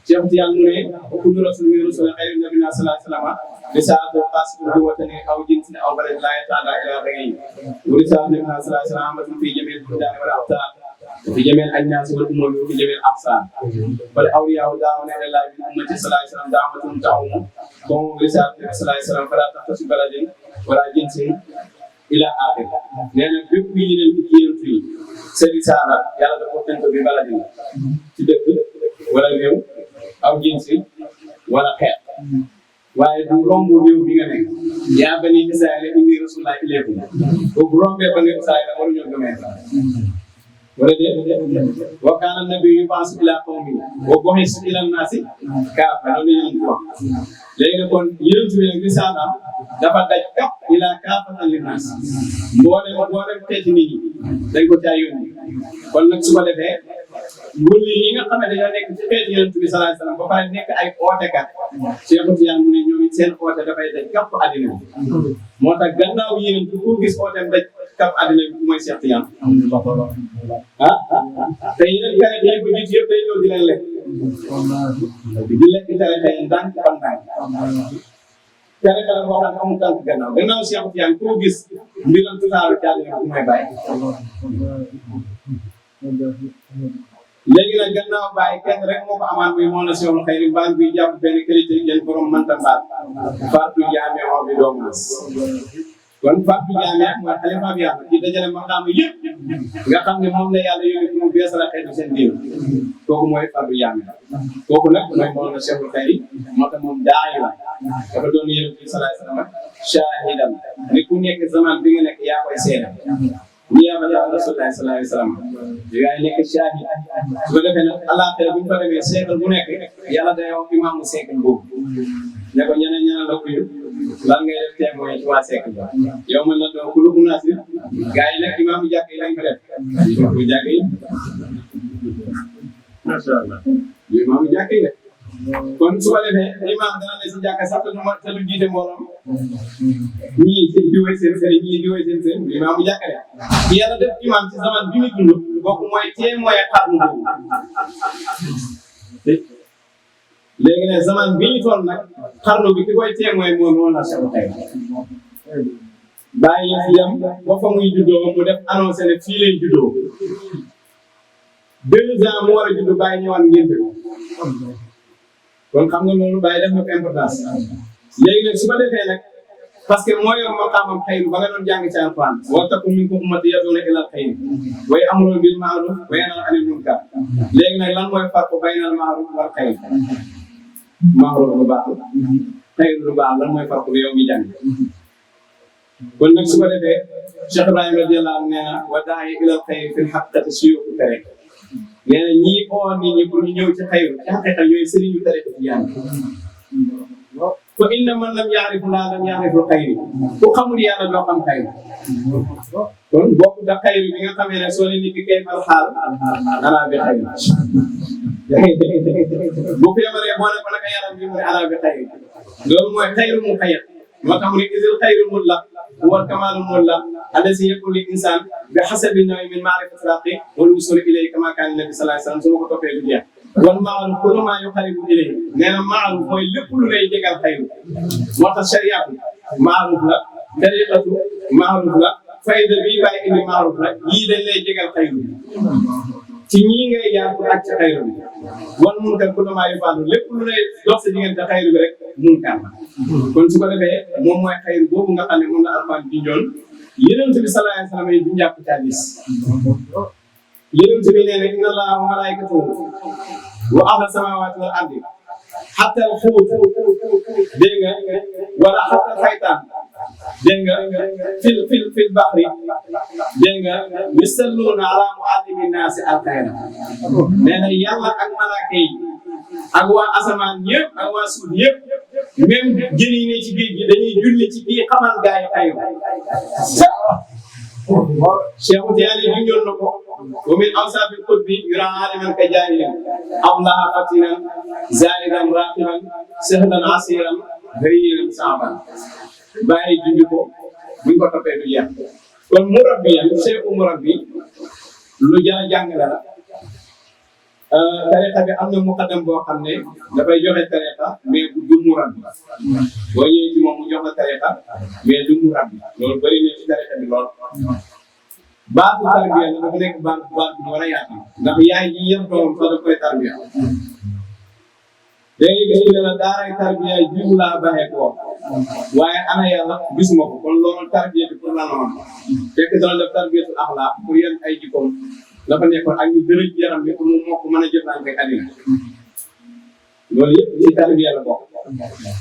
Cheikh Tidiane mu ne kullu rasulin min rusuli xayri nabiyina sallallahu alayhi wa sallam risalatu qaasimun bi watani aw jinsin aw balad laa yataala ila ghayrihi wa risalatu nabiyina sallallahu alayhi wa sallam fi jamiil buldaani wal aqtaar في جميع الأجناس والأمم وفي جميع الأقسام والأولياء دعونا إلى الله من أمة صلى الله عليه وسلم دعوة تعم قوم برسالة صلى الله عليه وسلم فلا تختص بلد ولا جنس إلى آخر لأن بيبي ينتهي في سرسالة يلا دكتور ببلد تدق ولا يوم أو جنس ولا خير waaye du romb réew bi nga nekk yaa bani Israaïla inni rasulullahi ilaykum bu rombee bani Israaïla waruñoo gëmee wala déet wa kaana nabiyyu yub'asu ilaa qawmihi wa bu'itha ilaa n-naasi kaafatan loolu la ñu wax léegi nag kon yonent bi nag risaalaam dafa daj kap ilaa kaafatan linnaas mboolem xeeti nit ñi dañ ko caa yónni kon nag su ko defee wëlli yi nga xam ne dañoo nekk ci xeeti yonent bi sallallahu alayhi wasallam ba pare nekk ay ootekat Cheikh Tidiane mu ne ñoom it seen oote dafay daj kap àddina bi moo tax gannaaw yonent ku gis ooteem daj kap àddina bi mooy Cheikh Tidiane te yeneen kare yi ko gis yëpp day ñëw di leen lekk di lekk tarixa yi ndànk par ndànk tarixa la boo xam ne amul tànk gannaaw Cheikh Tidiane koo gis mbiram tutaaru ci àddina bi mooy bàyyi léegi nag gannaaw bàyyi kenn rek moo ko amaan bi moo na Cheikhul Khayri mbaan bi jàpp benn qualité ngeen borom manta mbaat Fatou Diame wax bi doomu nas kon Fatou Diame mooy xalifa bi yàlla ci dajale maqaam yëpp nga xam ne moom la yàlla yónni pour mu beesal xeetu seen diin kooku mooy Fatou Diame kooku nag mooy moo na Cheikhul Khayri moo tax moom daay la dafa doon yéen bi sallallahu alayhi wasallam shahidan ni ku nekk zaman bi nga nekk yaa koy seede ni yaa ma yaa Rasulullah sallallahu alayhi wasallam yaa nekk shahid su ko defee nag àllaaxira bu ñu fa demee seekal bu nekk yàlla day wax imaamu seekal boobu ne ko ñeneen la ko yëpp lan ngay def témoin ci waa seekal ba yow man la doo ku lu naasir gars yi nag imaamu jàkk yi lañ ko def imaamu jàkk yi masha Allah imaamu jàkk yi kon su ko defee imaam dana ne si jàkka sax te du jiite mbooloo ñii diwee seen sëriñ ñii diwee seen sëriñ imaamu jàkka de yàlla def imaam ci zaman bi muy dund kooku mooy témoin xarnu boobu léegi nag zaman bi ñu toll nag xarnu bi ki koy témoin mooy moo na Cheikh Khayri bàyyi fi yam ba fa muy juddoo mu def annoncé ne fii leen juddoo 2 ans mu war a judd bàyyi ñëwaat ngénte kon xam nga loolu bàyyi def na ko importance léegi nag su ko defee nag parce que moo yor maqaamam xayru ba nga doon jàng ci Alxuraan wa takun minkum ummatun yad'uuna ilal xayri wa ya'muruuna bil ma'ruuf wa yanhawna anil munkar léegi nag lan mooy farq baynal ma'ruuf wal xayr ma'ruuf lu baax xayru lu baax lan mooy farq bi yow mi jàng kon nag su ko defee Cheikh Ibrahima radiyallahu anhu nee na wa daa'i ilal xayri fil haqiiqati suyuuxu tariiqa nee na ñii oo nit ñi pour ñu ñëw ci xayru ci xaqiiqa ñooy sëriñu tariiqa ci yàlla fa inna man lam ya'rif laa lam ya'riful xayri ku xamul yàlla doo xam xayru kon bokk da xayru bi nga xamee ne soo ne nit ki kay fal xaal alaa bi xayri bu feebaree boo ne ko naka yaram bi mu ne alaa bi xayri loolu mooy xayru mu xayat moo tax mu ne isil xayru mutlaq huwa al-kamaalul mutlaq allazi yakunu lil insaan bi hasabi nawi min ma'rifati rabbi wal wusul ilayhi kama kaana nabi sallallahu alayhi wasallam su ma ko toppee du jeex wal ma'ruf kullu ma yuqarribu ilayhi nee na ma'ruf mooy lépp lu lay jegal xayru moo tax shariatu ma'ruf la tariqatu ma'ruf la fayda bii bàyyi indi ma'ruf la yii dañ lay jegal xayru ci ñii ngay jaar pour ak ci xayru bi wal munkar kullu ma yufaadu lépp lu lay dox sa diggante xayru bi rek munkar la kon su ko defee moom mooy xayru boobu nga xam ne moom la Alxuraan di joon Yonent bi sallallahu alayhi wa sallam yi du njàpp ci hadiis Yonent bi nee na inna Allaha wa malaa'ikatahu wa ahla samaawaati wal ardi hatta al-huut dégg nga wala hatta al-haytaan dégg nga fil bahri dégg nga yusalluuna ala mu'allimi naasi al-xayra nee na yàlla ak malaaka yi ak waa asamaan yëpp ak waa suuf yëpp même jën yi ne ci géej gi dañuy julli ci kii xamal gaa yi xayru Cheikh Tidiane junjoon na ko wa min awsaabil qutbi yuraa aaliman ka jaahilin awlaha fatinan zaahidan raaqiban sahlan asiran bayyinan saaban bàyyi junj ko buñ ko toppee du jeex kon murabbiyan cheikhu murabbi lu jar a jàngale la tariqa bi am na muqaddam boo xam ne dafay joxe tariqa mais du murabbi boo ñëwee ci moom mu jox la tariqa mais du murabbi loolu bëri na ci tariqa bi lool baatu tarbiya la dafa nekk baat bu war a yaatu ndax yaay ji yar doom sax daf koy tarbiya léegi gis nga ne daaray tarbiya jiw laa baxee ko waaye ana yàlla gisuma ko kon loolu tarbiya bi pour lan la woon fekk dana def tarbiyatul axlaaq pour yéen ay jikkoom dafa nekkoon ak ñu gën a yaram bi pour mu moo ko mën a jëflante ak àddina loolu yëpp ci tarbiya la bokk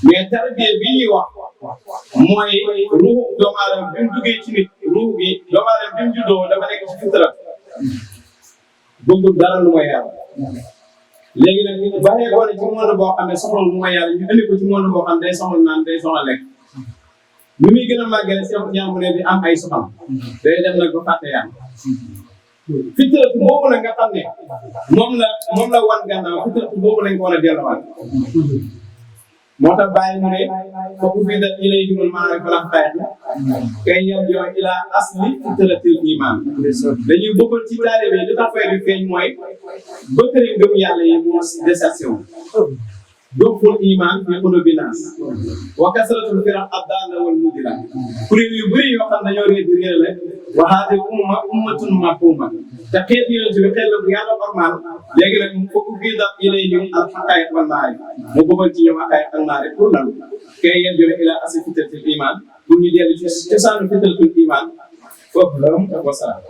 mais tarbiya bi ñuy wax mooy ruuxu doomu aadama bi mu duggee ci nit ruux bi doomu aadama bi mu juddoo dafa nekk ci fitra bëggul dara lu mooy yàlla léegi nag ñu bàyyee ko ci monde boo xam ne soxla lu mooy yàlla ñu indi ko ci monde boo xam ne day soxla naan day soxla lekk bi muy gën a màggee si ñaam ne di am ay soxla day dem nag ba fàtte yàlla fitratu boobu nag nga xam ne moom la wan gannaaw fitratu boobu lañ ko war a delluwaat moo tax bàyyi mu ne foofu fii da ilayhi maanaam fa la xayat kay yarji'u ila asli fitratil iman dañuy bëggoon ci taalibe li tax fay bi feeñ mooy bëkkëri ngëm yàlla yi moo désertion duxul iman fi qulubi naas wa kasratul firaq ad-dalla wal mudilla kuréel yu bëri yoo xam dañoo réer la wa haadihi ummatun mafhuma te xeet yonent bi xel bu yàlla normal léegi nag foofu fii da ilayhim al-haqaa'iq wal ma'aarif mu bëggoon ci ñoom haqaa'iq ak ma'aarif pour lan kay yarji'u ila asli fitratil iman pour ñu dellu ci cosaanu fitratul iman foofu la wasalaam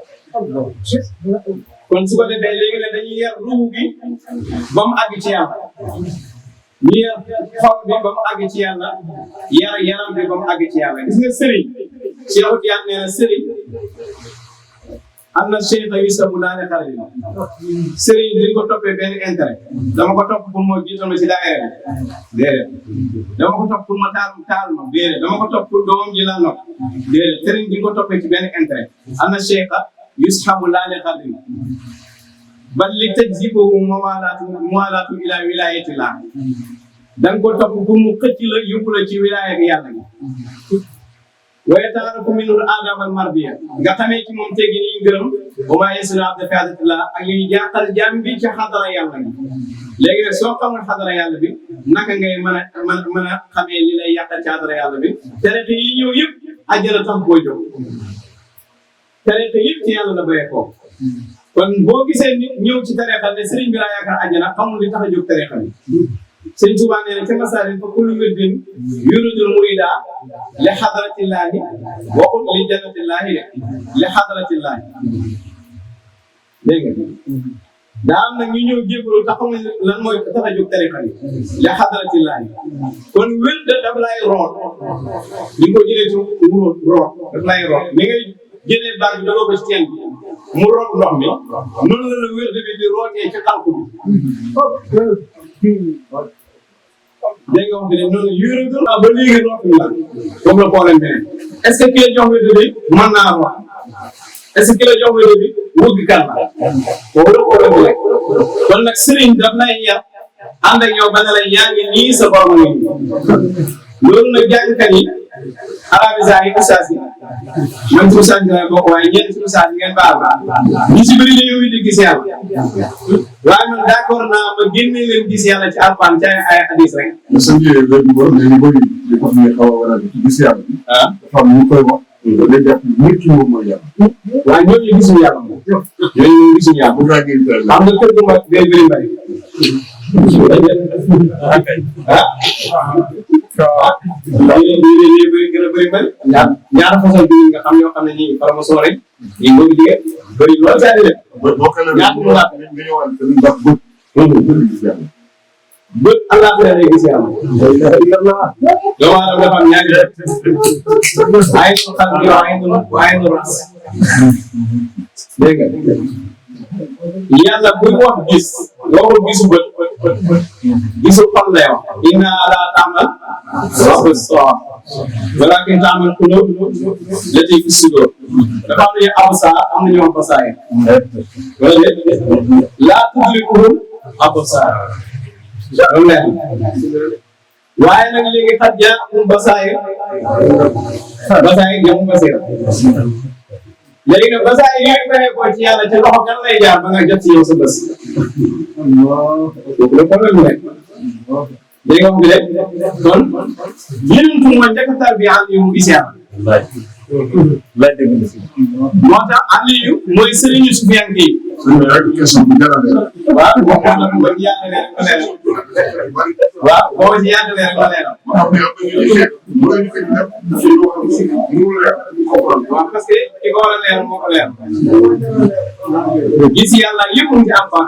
kon su ko defee léegi nag dañuy yar ruuhu gi ba mu àgg ci yàlla ñu yar xol bi ba mu àgg ci yàlla yar yaram bi ba mu àgg ci yàlla gis nga sëriñ Cheikh Tidiane nee na sëriñ am na cheikh yu sabu daane xale yi sëriñ dañ ko toppee benn intérêt dama ko topp pour moo jiital ma ci daayira bi déedéet dama ko topp pour ma taal ma déedéet dama ko topp pour doomam ji laa nopp déedéet sëriñ dañ ko toppee ci benn intérêt am na cheikh yu sabu daane xale yi bal li tajzibuhu muwalaatu ila wilayatillah da nga ko topp pour mu xëcc la yóbbu la ci wilaya ak yàlla gi wa yataarafu minhu al-aadaab al-mardiya nga xamee ci moom tegi ni gërëm wa maa yasilu abda fi haadatillah ak li jàqal jaam bi ci xadara yàlla gi léegi nag soo xamul xadara yàlla bi naka ngay mën a xamee li lay yàqal ci xadara yàlla bi tariqa yi ñëw yëpp àjjana tax koo jóg tariqa yëpp ci yàlla la bayee ko kon boo gisee nit ñëw ci tariqa ne sëriñ bi laa yaakaar àjjana xamul li tax a jóg tariqa bi sëriñ Tuubaa nee na ca Masaaalik fa kullu wirdin yuridul murida li xadratillahi waxul li jannatillahi li xadratillahi dégg nga daa am nag ñu ñëw jébbalu te xamuñ lan mooy tax a jóg tariqa bi li xadratillahi kon wér da daf lay root di ko jëlee ci root daf lay root ni ngay jëlee baag bi daloo ko ci teen bi mu root ndox mi noonu la la wér bi di rootee ci xalku bi dégg nga wax dëgg noonu yurul ba léegi rootuñu la foofu la problème bi ne est-ce que ki la jox wér bi mën naa wax est-ce que ki la jox wér bi wëgg kan la foofu la problème bi rek kon nag sëriñ daf lay yar ànd ak yow ba ne la yaa ngi nii sa borom ngi loolu nag jàngkat yi arabisa yi ustaas yi man ci ustaas yi la bokk waaye ñeent ci ustaas yi ngeen baal ñu si bëri dañoo di gis yàlla waaye man d'accord naa ma génne leen gis yàlla ci alquran ci ay hadis rek. ñu sant yooyu léegi boo nee ñu bëri li ko xam ne xaw a war a ci gis yàlla bi. dafa am ñu koy wax. day jàpp nit ki moom mooy yàlla. waaye ñooñu gisuñu yàlla moom. ñooñu gisuñu yàlla. bu fekkee xam nga kër gu mag day bëri bëri. lii bëri gën a bëri bëri ñaata façon bi nga xam ñoo xam ne ñii formation rek ñii boobu jigéen bëri lool saa di def ñaata mu laata bët àllaaxira lay gis yàlla doomu aadama dafa am ñaari ay nu xam yo ay nu ras dégg nga yàlla buy wax gis waxul gisu bët gisu xol lay wax inna la ta'mal absar walakin ta'mal qulub lati fi sudur dafa am nañu absar am nañu basair wala déet la tudrikuhum absar loolu leer waaye nag léegi xat jaakum basair jamu basir léegi nag basaay yi nga ko ci yàlla ci loxo kan lay jaar ba nga jot ci yow sa bés. donc le problème rek léegi wax bi rek kon yéen mooy njëkk a tarbiya yi mu gis yàlla la dégg na si. moo tax Aliyu mooy sëriñu Sufyaan yi. question bu jar a leer. waaw boo xam ne boo ci yaatalee rek ma leeral. waaw boo ci yaatalee rek ma leeral. waaw parce que ki ko war a leer moo ko leer. gis yàlla yëpp mu ngi am fa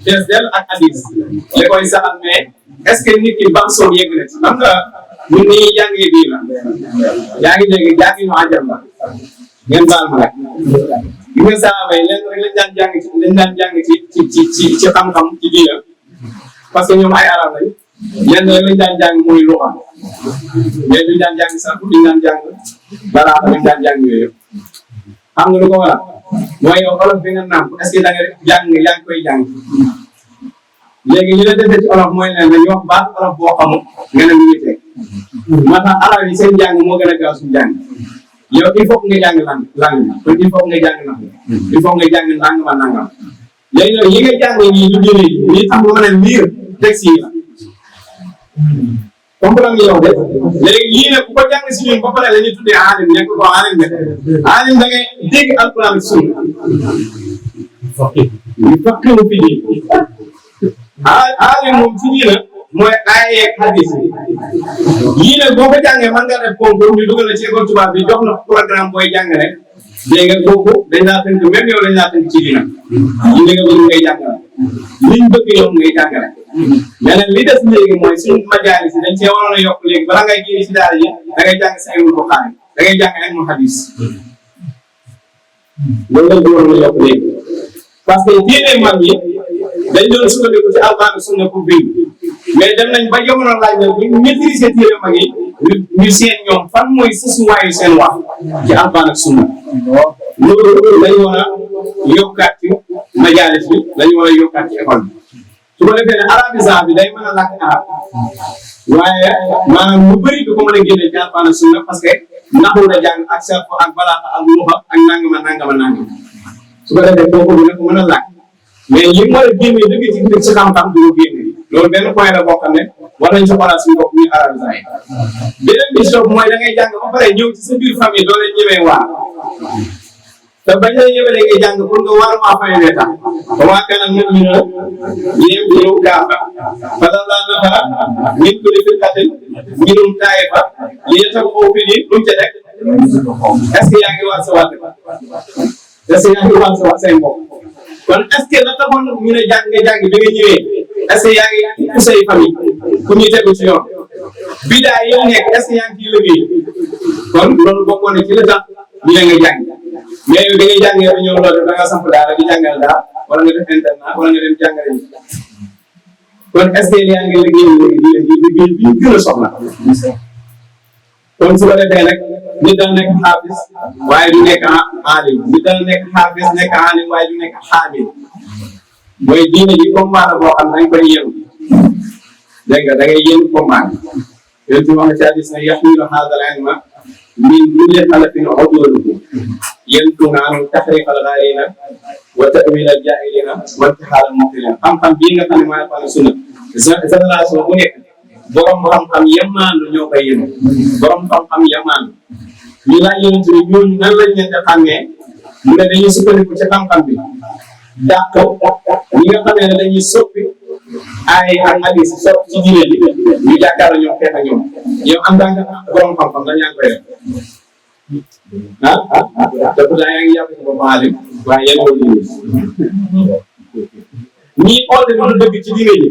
fees del ak hadis li koy saxal mais est-ce que nit ki ban soom yegg na ci xam nga ñun nii jàngee bii la yaa ngi dégg jàngi ñu ajam la ngeen baal ma rek gis nga saaba yi leen rek lañ daan jàng ci xam-xam ci diina parce que ñoom ay arab lañ leen rek lañ daan jàng mooy luxa mais duñ daan jàng sax duñ daan jàng balaa duñ daan jàng yooyu yëpp xam nga lu ko waral mooy yow olof bi nga nàmp est-ce que da nga jàng yaa ngi koy jàng léegi ñu la defee ci olof mooy leen dañuy wax baat olof boo xamul nga ne lu ñu teg moo tax arab yi seen jàng moo gën a gaaw suñu jàng yow il faut que nga jàng langue kon il faut que nga jàng nax il faut que nga jàng nangam nangam léegi nag yi nga jàng nii lu jëlee lii tax nga mën a lire texte yi la comprendre nga yow de léegi lii nag ku ko jàng si ñun ba pare la ñuy tuddee aalim nekk ko aalim de aalim da ngay dégg alquran ak sunna ñu fakkiru fi nii aalim moom ci ñii la mooy aaya yeeg hadis yii nag boo ko jàngee mën nga def concours ñu dugal la ci école tubaab bi jox na programme booy jàng rek dégg nga kooku dañ laa tënk même yow dañ laa tënk ci dina yi nga bëgg ngay jàngale liñ bëgg yow ngay jàngale mais nag li des léegi mooy suñu majaalis dañ cee waroon a yokk léegi bala ngay génn si daara ji da ngay jàng sa ilmul Buxaari da ngay jàng ilmul hadis loolu lañ ko waroon a yokk léegi parce que téere mag ñi dañ doon sukkandiku ci alquran ak sunna pour bind mais dem nañ ba jamono laaj na bu ñu maîtriser téere mag yi ñu seen ñoom fan mooy sësuwaayu seen wax ci alquran ak sunna loolu dañu war a yokkaat ci majaalis bi dañu war a yokkaat ci école bi su ko defee ne arabisant bi day mën a làkk arab waaye maanaam lu bëri du ko mën a génne ci alquran ak sunna parce que naxu la jàng ak sarfu ak balaaxa ak luxa ak nangama su ko defee kooku dina ko mën a làkk mais li mu war a génne dëgg ci xam-xam du ko génne loolu benn point la boo xam ne war nañ si xoolaat suñu bopp ñu arabisant yi beneen bi stop mooy da ngay jàng ba pare ñëw ci sa biir famille doo leen ñëwee waar te bañ la ñëwalee ngay jàng pour nga war maa fay ne tax ba waa kanam nit ñi la yéem ñëw gaafa fadal laa nafara min kulli firqatin minhum taa'ifa li yatafaqahu fi diin lu mu ca teg est-ce que yaa ngi war sa wàll est-ce que yaa ngi war sa wax say mbokk kon est-ce que la taxoon ñu ne jàng nga jàng bi nga ñëwee est-ce que yaa ngi ku say famille ku ñuy tegu ci yoon bidaa yi nekk est-ce que yaa ngi ciy liggéey kon loolu bokkoon na ci la tax ñu ne nga jàng mais yow da ngay jàngee ba ñëw loolu da nga samp daara di jàngal daara wala nga def internat wala nga dem jàngale ni kon est-ce que yaa ngi liggéey bi ñu gën a soxla kon su ko defee nag nit dana nekk xaafis waaye du nekk aalim nit dana nekk xaafis nekk aalim waaye du nekk xaamil mooy diine ji combat la boo xam ne dañ koy yëngu dégg nga da ngay yëngu combat yéen ci wax ci hadis ne yaxmilu haada al ilma min kulli xalafin uduluhu yentuna an taxriq al gaalina wa ta'wil al jaahilina wa intixaal al mubtilin xam-xam bii nga xam ne mooy xam sunna génération bu nekk borom xam-xam yemaandu ñoo koy yëngu borom xam-xam yemaandu ñu laaj yonent bi ñooñu nan lañ leen di xàmmee mu ne dañuy sukkandiku ci xam-xam bi dàq ñi nga xamee ne dañuy soppi ay ak hadis soppi ci diine bi ñu jàkkaarloo ñoom xeex ak ñoom yow en tant que borom xam-xam dañ yaa ngi koy def te pourtant yaa ngi yàpp ko ba alim waaye yéen ko ñii oote lu dëgg ci diine ji